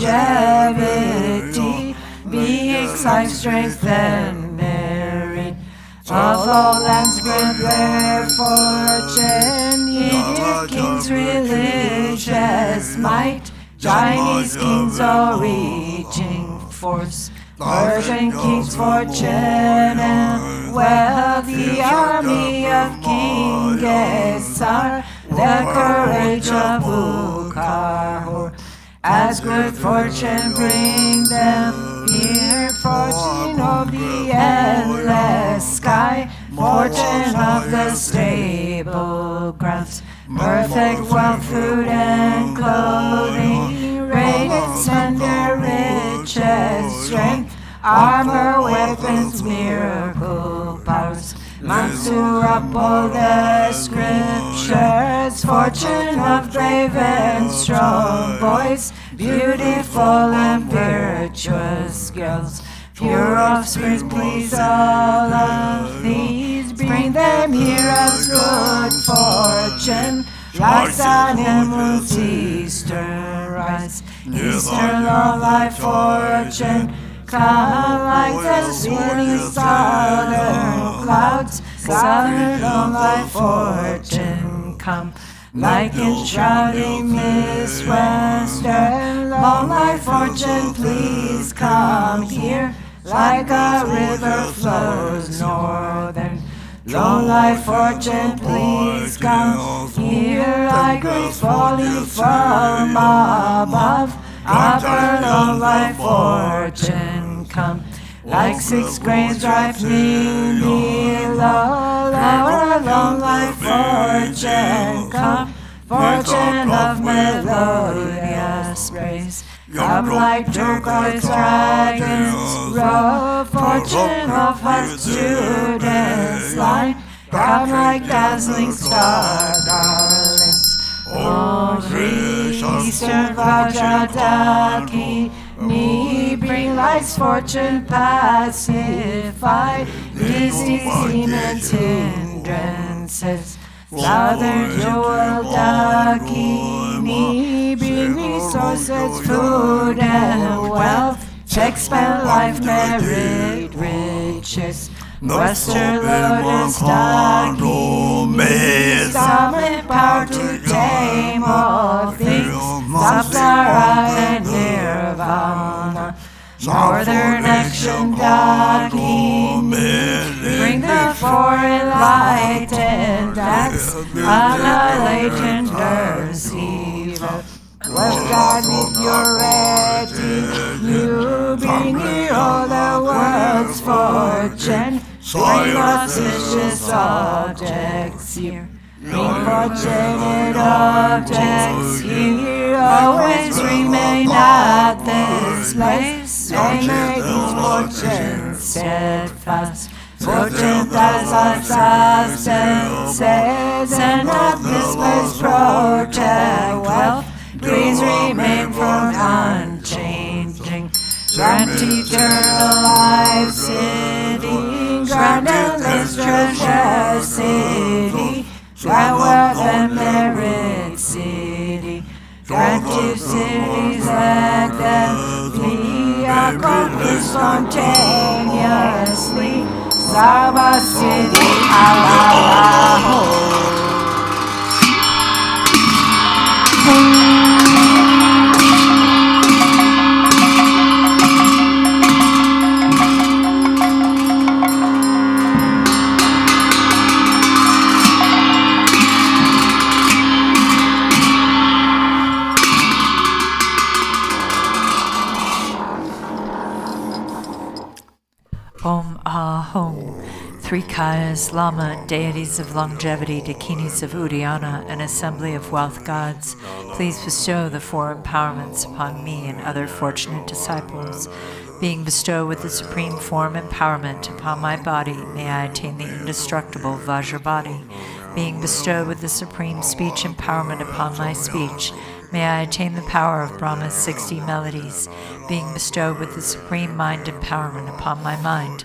beings life, strength, and merit. of all lands with their fortune, Indian kings religious might, Chinese kings all reaching force, Persian kings fortune and wealth, the army of King Gesar, the courage of Ukahor. As good fortune bring them here, fortune of the endless sky, fortune of the stable grounds, perfect wealth, food and clothing, radiant splendor, riches, strength, armor, weapons, miracle powers, Mansur up all the scriptures, fortune of brave and strong boys, beautiful and virtuous girls, pure offspring, please all of these, bring them here as good fortune, like sun and moon's eastern rise, eastern long life fortune, come like the swirling southern clouds, southern long life fortune come, like enshrouding mist western long life fortune, please come here, like a river flows northern long life fortune, please come here, like grace falling from above, upper long life fortune come, like 6 grains ripening below, lower long life fortune come, fortune of melodious praise, come like turquoise dragons row, fortune of hot students line, come like dazzling star garlands. O Eastern Vajradaki, me bring life's fortune pacify, disease and hindrances. Southern Jewel Daki, me bring resources, food and wealth, expand life, merit, riches. Western Lotus Daki, me summon power to tame all things, Samsara and Nirvana. Northern Action Daki, bring the foreign light and acts, annihilate nurse evil. West God, if you're ready, you bring me all the world's fortune, bring auspicious objects here. Bring fortunate objects here, always remain at this place. May these fortunes steadfast, fortune as our substances, and at this place protect wealth. Please remain from unchanging. Grant eternal life, city, grant endless treasure, city. Grant wealth and merit, city. Grant to cities let them flee, accomplish spontaneously. Saba city, Abao. Om Ahom. 3 Kayas, Lama, deities of longevity, dakinis of Uddiyana, an assembly of wealth gods, please bestow the 4 empowerments upon me and other fortunate disciples. Being bestowed with the supreme form empowerment upon my body, may I attain the indestructible Vajra body. Being bestowed with the supreme speech empowerment upon my speech, may I attain the power of Brahma's 60 melodies. Being bestowed with the supreme mind empowerment upon my mind,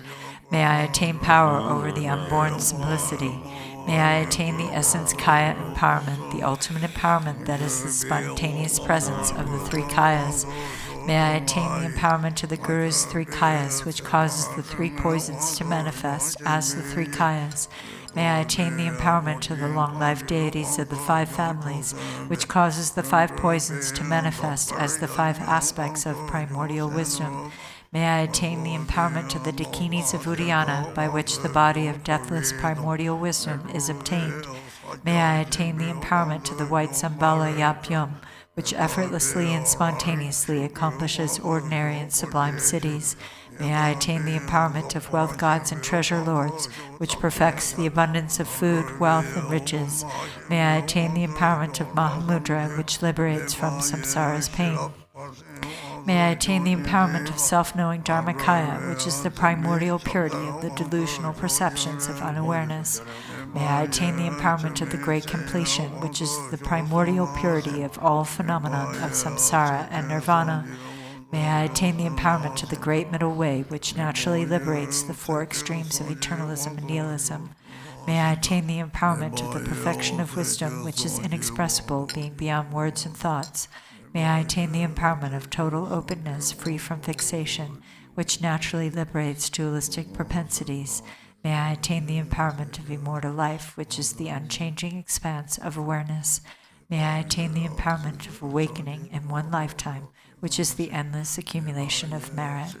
may I attain power over the unborn simplicity. May I attain the essence Kaya empowerment, the ultimate empowerment that is the spontaneous presence of the 3 Kayas. May I attain the empowerment of the Guru's 3 kayas, which causes the 3 poisons to manifest as the 3 kayas. May I attain the empowerment of the long-lived deities of the 5 families, which causes the 5 poisons to manifest as the 5 aspects of primordial wisdom. May I attain the empowerment of the Dakinis of Uddiyana, by which the body of deathless primordial wisdom is obtained. May I attain the empowerment of the white Sambala Yapyum, which effortlessly and spontaneously accomplishes ordinary and sublime cities. May I attain the empowerment of wealth gods and treasure lords, which perfects the abundance of food, wealth, and riches. May I attain the empowerment of Mahamudra, which liberates from samsara's pain. May I attain the empowerment of self-knowing Dharmakaya, which is the primordial purity of the delusional perceptions of unawareness. May I attain the empowerment of the great completion, which is the primordial purity of all phenomenon of samsara and nirvana. May I attain the empowerment of the great middle way, which naturally liberates the 4 extremes of eternalism and nihilism. May I attain the empowerment of the perfection of wisdom, which is inexpressible, being beyond words and thoughts. May I attain the empowerment of total openness, free from fixation, which naturally liberates dualistic propensities. May I attain the empowerment of immortal life, which is the unchanging expanse of awareness. May I attain the empowerment of awakening in one lifetime, which is the endless accumulation of merit.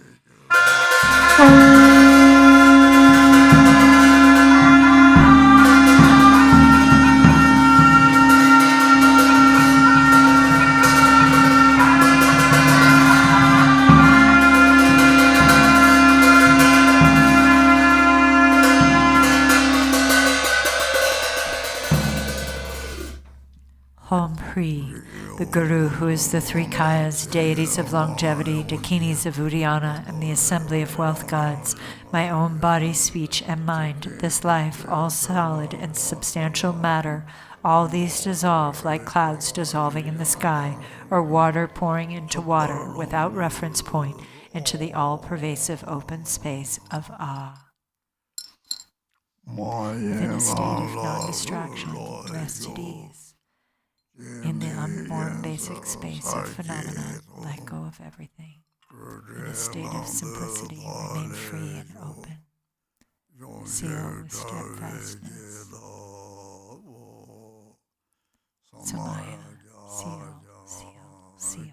Hom Hri, the Guru, who is the 3 kayas, deities of longevity, dakinis of Uddiyana, and the assembly of wealth gods, my own body, speech, and mind, this life, all solid and substantial matter, all these dissolve like clouds dissolving in the sky, or water pouring into water without reference point into the all-pervasive open space of Ah. Within a state of non-distraction, rest at ease. In the unborn basic space of phenomenon, let go of everything. In a state of simplicity, remain free and open. Seal with steadfastness. Samaya, seal, seal, seal.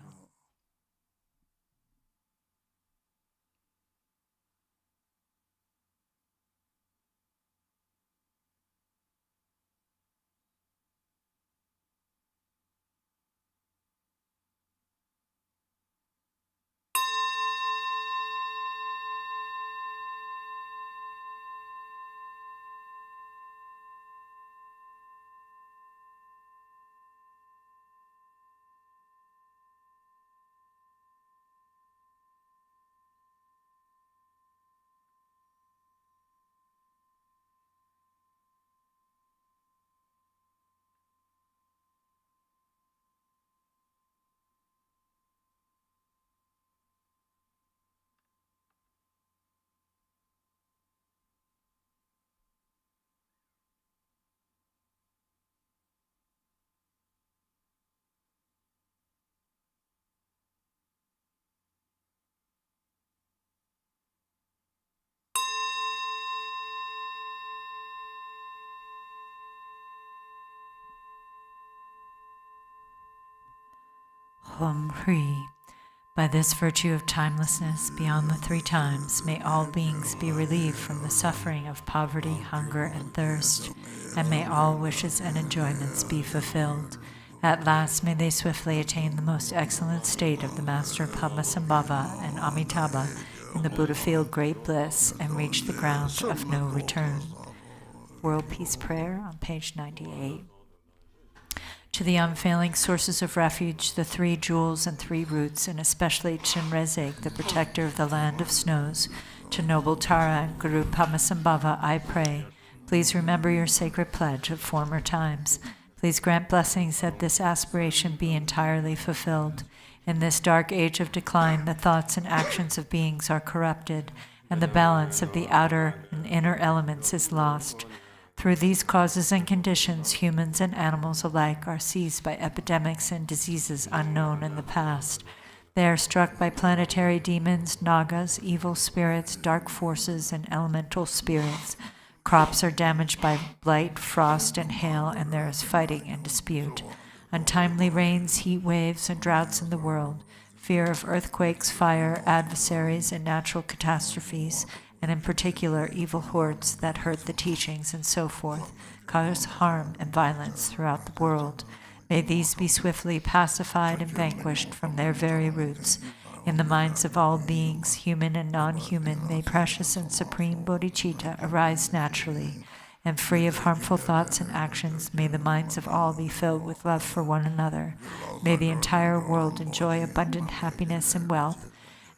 Hom Hri. By this virtue of timelessness beyond the 3 times, may all beings be relieved from the suffering of poverty, hunger, and thirst, and may all wishes and enjoyments be fulfilled. At last may they swiftly attain the most excellent state of the Master Padmasambhava and Amitabha in the Buddha field great bliss, and reach the ground of no return. World Peace Prayer on page 98. To the unfailing sources of refuge, the 3 jewels and 3 roots, and especially Chinrezig, the protector of the land of snows, to noble Tara and Guru Padmasambhava, I pray, please remember your sacred pledge of former times. Please grant blessings that this aspiration be entirely fulfilled. In this dark age of decline, the thoughts and actions of beings are corrupted, and the balance of the outer and inner elements is lost. Through these causes and conditions, humans and animals alike are seized by epidemics and diseases unknown in the past. They are struck by planetary demons, nagas, evil spirits, dark forces, and elemental spirits. Crops are damaged by blight, frost, and hail, and there is fighting and dispute. Untimely rains, heat waves, and droughts in the world. Fear of earthquakes, fire, adversaries, and natural catastrophes, and in particular evil hordes that hurt the teachings and so forth, cause harm and violence throughout the world. May these be swiftly pacified and vanquished from their very roots. In the minds of all beings, human and non-human, may precious and supreme bodhicitta arise naturally, and free of harmful thoughts and actions, may the minds of all be filled with love for one another. May the entire world enjoy abundant happiness and wealth.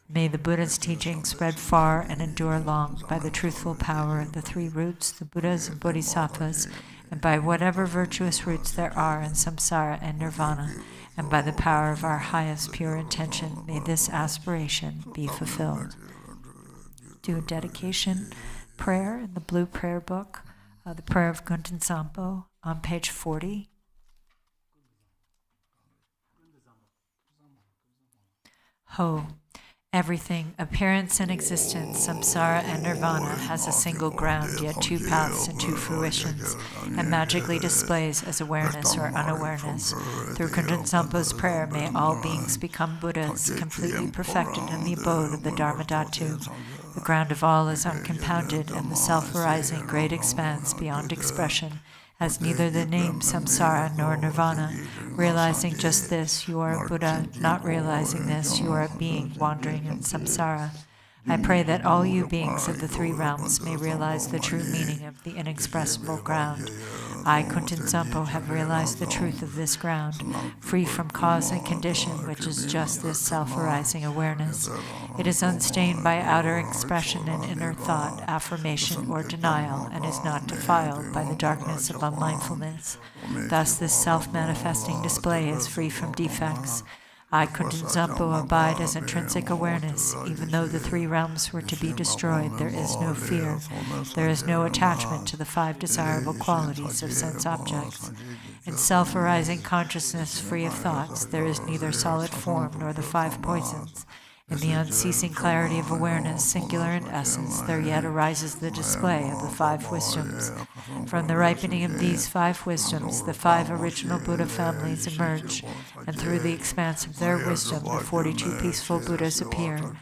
May the Buddha's teachings spread far and endure long by the truthful power of the three roots, the Buddhas and Bodhisattvas, and by whatever virtuous roots there are in samsara and nirvana, and by the power of our highest pure intention, may this aspiration be fulfilled. Do a dedication prayer in the blue prayer book, the prayer of Gunten Sampo, on page 40. Ho. Everything, appearance and existence, samsara and nirvana, has a single ground, yet two paths and two fruitions, and magically displays as awareness or unawareness. Through Gunten Sampo's prayer, may all beings become Buddhas, completely perfected in the abode of the Dharmadhatu. The ground of all is uncompounded, and the self-arising great expanse beyond expression has neither the name samsara nor nirvana. Realizing just this, you are a Buddha. Not realizing this, you are a being wandering in samsara. I pray that all you beings of the three realms may realize the true meaning of the inexpressible ground. I, Gunten Sampo, have realized the truth of this ground, free from cause and condition, which is just this self-arising awareness. It is unstained by outer expression and inner thought, affirmation, or denial, and is not defiled by the darkness of unmindfulness. Thus, this self-manifesting display is free from defects. I, Gunten Sampo, abide as intrinsic awareness. Even though the three realms were to be destroyed, there is no fear. There is no attachment to the five desirable qualities of sense objects. In self-arising consciousness, free of thoughts, there is neither solid form nor the five poisons. In the unceasing clarity of awareness, singular in essence, there yet arises the display of the five wisdoms. From the ripening of these five wisdoms, the five original Buddha families emerge, and through the expanse of their wisdom, the 42 peaceful Buddhas appear.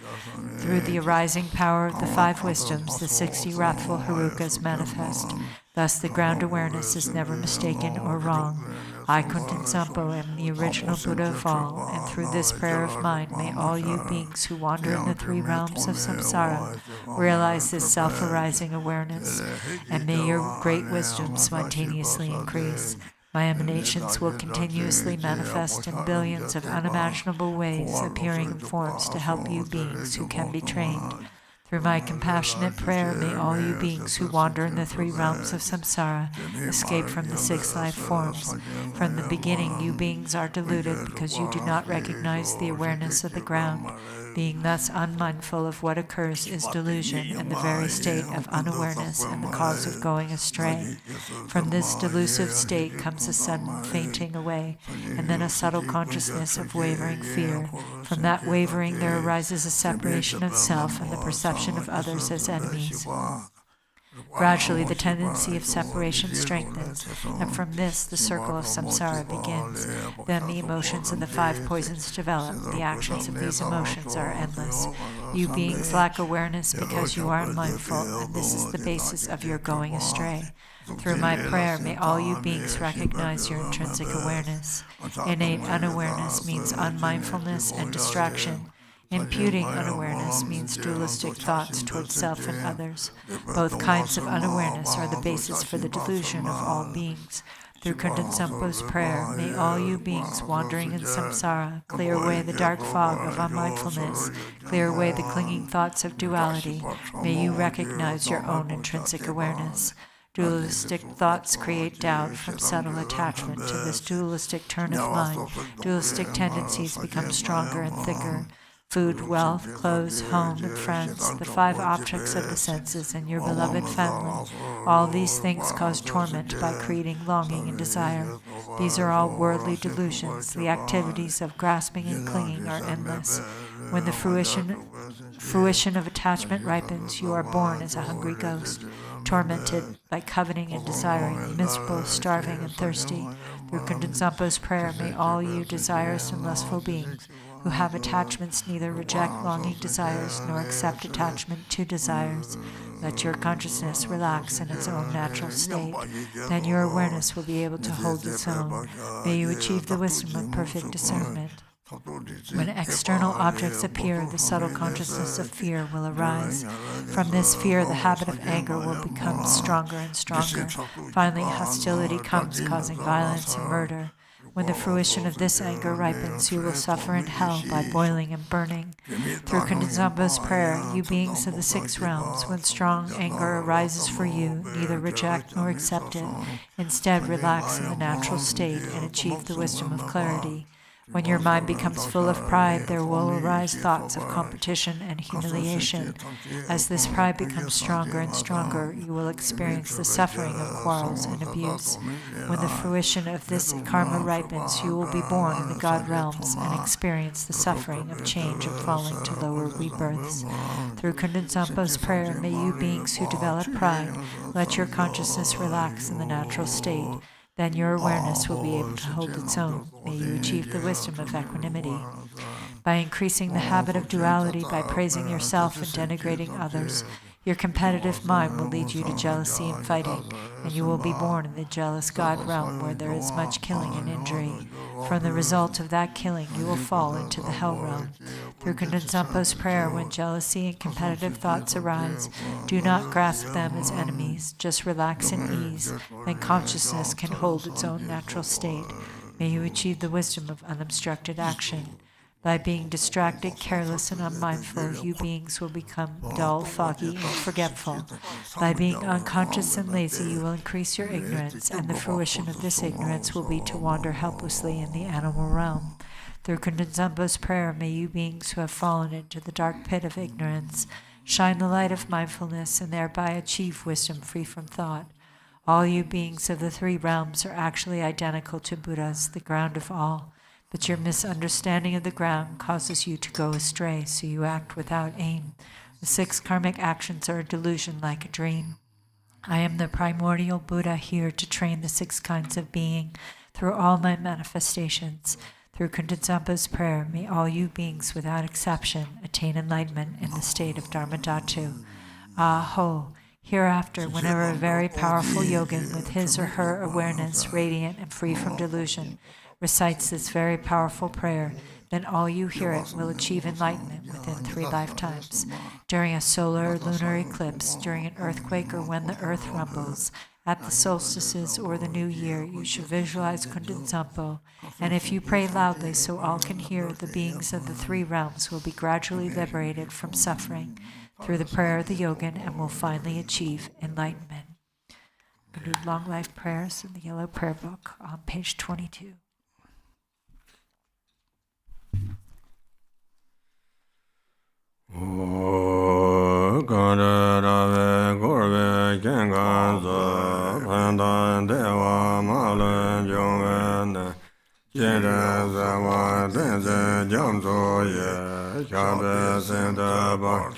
Through the arising power of the five wisdoms, the 60 wrathful Herukas manifest. Thus, the ground awareness is never mistaken or wrong. I, Gunten Sampo, am the original Buddha of all, and through this prayer of mine, may all you beings who wander in the three realms of samsara realize this self-arising awareness, and may your great wisdom spontaneously increase. My emanations will continuously manifest in billions of unimaginable ways, appearing in forms to help you beings who can be trained. Through my compassionate prayer, may all you beings who wander in the three realms of samsara escape from the 6 life forms. From the beginning, you beings are deluded because you do not recognize the awareness of the ground. Being thus unmindful of what occurs is delusion and the very state of unawareness and the cause of going astray. From this delusive state comes a sudden fainting away, and then a subtle consciousness of wavering fear. From that wavering there arises a separation of self and the perception of others as enemies. Gradually, the tendency of separation strengthens, and from this, the circle of samsara begins. Then the emotions of the five poisons develop. The actions of these emotions are endless. You beings lack awareness because you are unmindful, and this is the basis of your going astray. Through my prayer, may all you beings recognize your intrinsic awareness. Innate unawareness means unmindfulness and distraction. Imputing unawareness means dualistic thoughts towards self and others. Both kinds of unawareness are the basis for the delusion of all beings. Through Gunten Sampo's prayer, may all you beings wandering in samsara clear away the dark fog of unmindfulness, clear away the clinging thoughts of duality. May you recognize your own intrinsic awareness. Dualistic thoughts create doubt from subtle attachment to this dualistic turn of mind. Dualistic tendencies become stronger and thicker. food, wealth, clothes, home, and friends, the 5 objects of the senses, and your beloved family. All these things cause torment by creating longing and desire. These are all worldly delusions. The activities of grasping and clinging are endless. When the fruition of attachment ripens, you are born as a hungry ghost, tormented by coveting and desiring, miserable, starving, and thirsty. Through Kundin Zampo's prayer, may all you desirous and lustful beings who have attachments neither reject longing desires nor accept attachment to desires. Let your consciousness relax in its own natural state. Then your awareness will be able to hold its own. May you achieve the wisdom of perfect discernment. When external objects appear, the subtle consciousness of fear will arise. From this fear, the habit of anger will become stronger and stronger. Finally, hostility comes, causing violence and murder. When the fruition of this anger ripens, you will suffer in hell by boiling and burning. Through Kundin Zampo's prayer, you beings of the 6 realms, when strong anger arises for you, neither reject nor accept it. Instead, relax in the natural state and achieve the wisdom of clarity. When your mind becomes full of pride, there will arise thoughts of competition and humiliation. As this pride becomes stronger and stronger, you will experience the suffering of quarrels and abuse. When the fruition of this karma ripens, you will be born in the God realms and experience the suffering of change and falling to lower rebirths. Through Kundin Zampo's prayer, may you beings who develop pride, let your consciousness relax in the natural state. Then your awareness will be able to hold its own. May you achieve the wisdom of equanimity. By increasing the habit of duality, by praising yourself and denigrating others, your competitive mind will lead you to jealousy and fighting, and you will be born in the jealous God realm where there is much killing and injury. From the result of that killing, you will fall into the hell realm. Through Kundin Zampo's prayer, when jealousy and competitive thoughts arise, do not grasp them as enemies, just relax in ease, then consciousness can hold its own natural state. May you achieve the wisdom of unobstructed action. By being distracted, careless, and unmindful, you beings will become dull, foggy, and forgetful. By being unconscious and lazy, you will increase your ignorance, and the fruition of this ignorance will be to wander helplessly in the animal realm. Through Kundin Zampo's prayer, may you beings who have fallen into the dark pit of ignorance shine the light of mindfulness and thereby achieve wisdom free from thought. All you beings of the 3 realms are actually identical to Buddhas, the ground of all. But your misunderstanding of the ground causes you to go astray, so you act without aim. The 6 karmic actions are a delusion like a dream. I am the primordial Buddha here to train the 6 kinds of being through all my manifestations. Through Kundin Zampo's prayer, may all you beings without exception attain enlightenment in the state of Dharmadhatu. Ah-ho! Hereafter, whenever a very powerful yogin with his or her awareness radiant and free from delusion recites this very powerful prayer, then all you hear it will achieve enlightenment within 3 lifetimes. During a solar or lunar eclipse, during an earthquake, or when the earth rumbles, at the solstices or the new year, you should visualize Kundin Zampo, and if you pray loudly so all can hear, the beings of the 3 realms will be gradually liberated from suffering through the prayer of the yogin and will finally achieve enlightenment. We do long life prayers in the Yellow Prayer Book on page 22. Kararave Gorve Kengaza Pandan Deva Malan Jongana Jera Zawa Tenze Jamzo Ye Shabe Senda Bar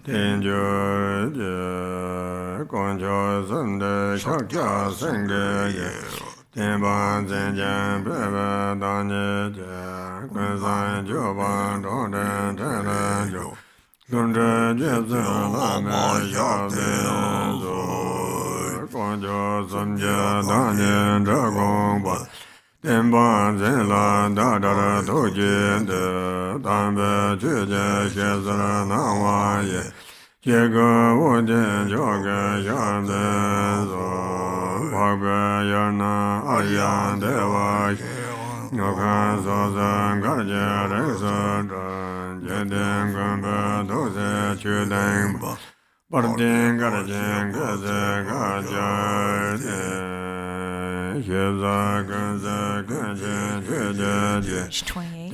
Tenjo Je Konjo Sende Shakya Senge Ye Tenban Zenjan Bebe Danye Je Kwensan Joban Donden Tenen Jo Gundra Jebsen Lama Yabden Zor Konjo Samja Danyen Dragongba Tenban Zenla Dadara Tojen De Tambe Chuje Shezara Nawaye Jega Woden Joga Yabden Zor Bhagwa Yarna Aryan Deva Nokan Sozan Garchen Rinpoche Jeden Khenpo Dose Chudeng Bardin Garchen Geze Gajar Page 28.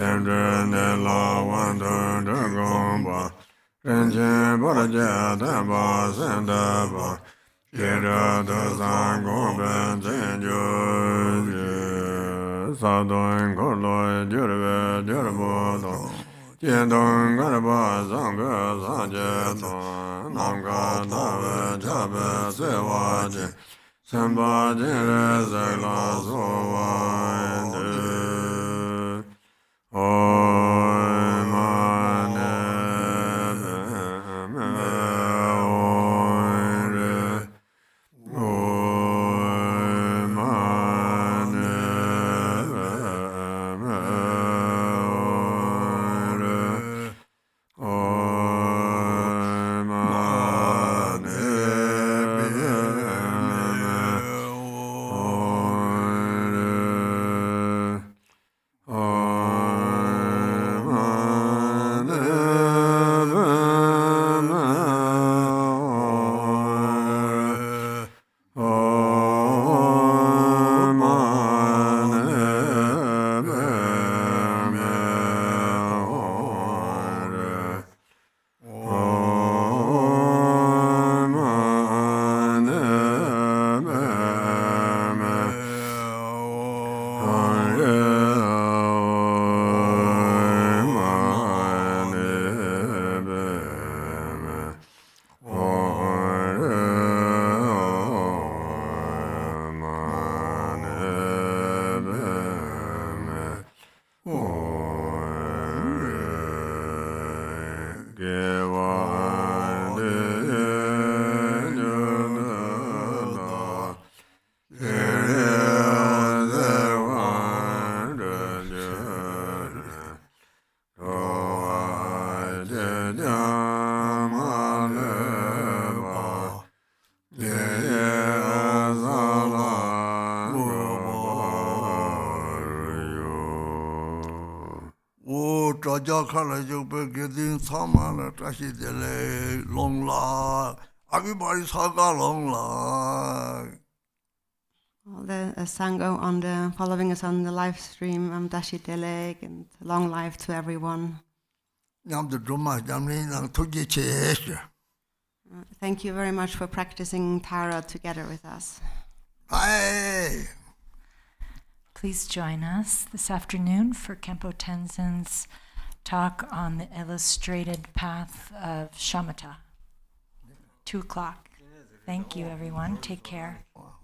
Everybody saga long la. All the Sangha on the following us on the live stream, Dashi Teleg, and long life to everyone. Thank you very much for practicing Tara together with us. Bye. Please join us this afternoon for Khenpo Tenzin's talk on the illustrated path of shamatha. 2 o'clock. Thank you, everyone. Take care. Oh,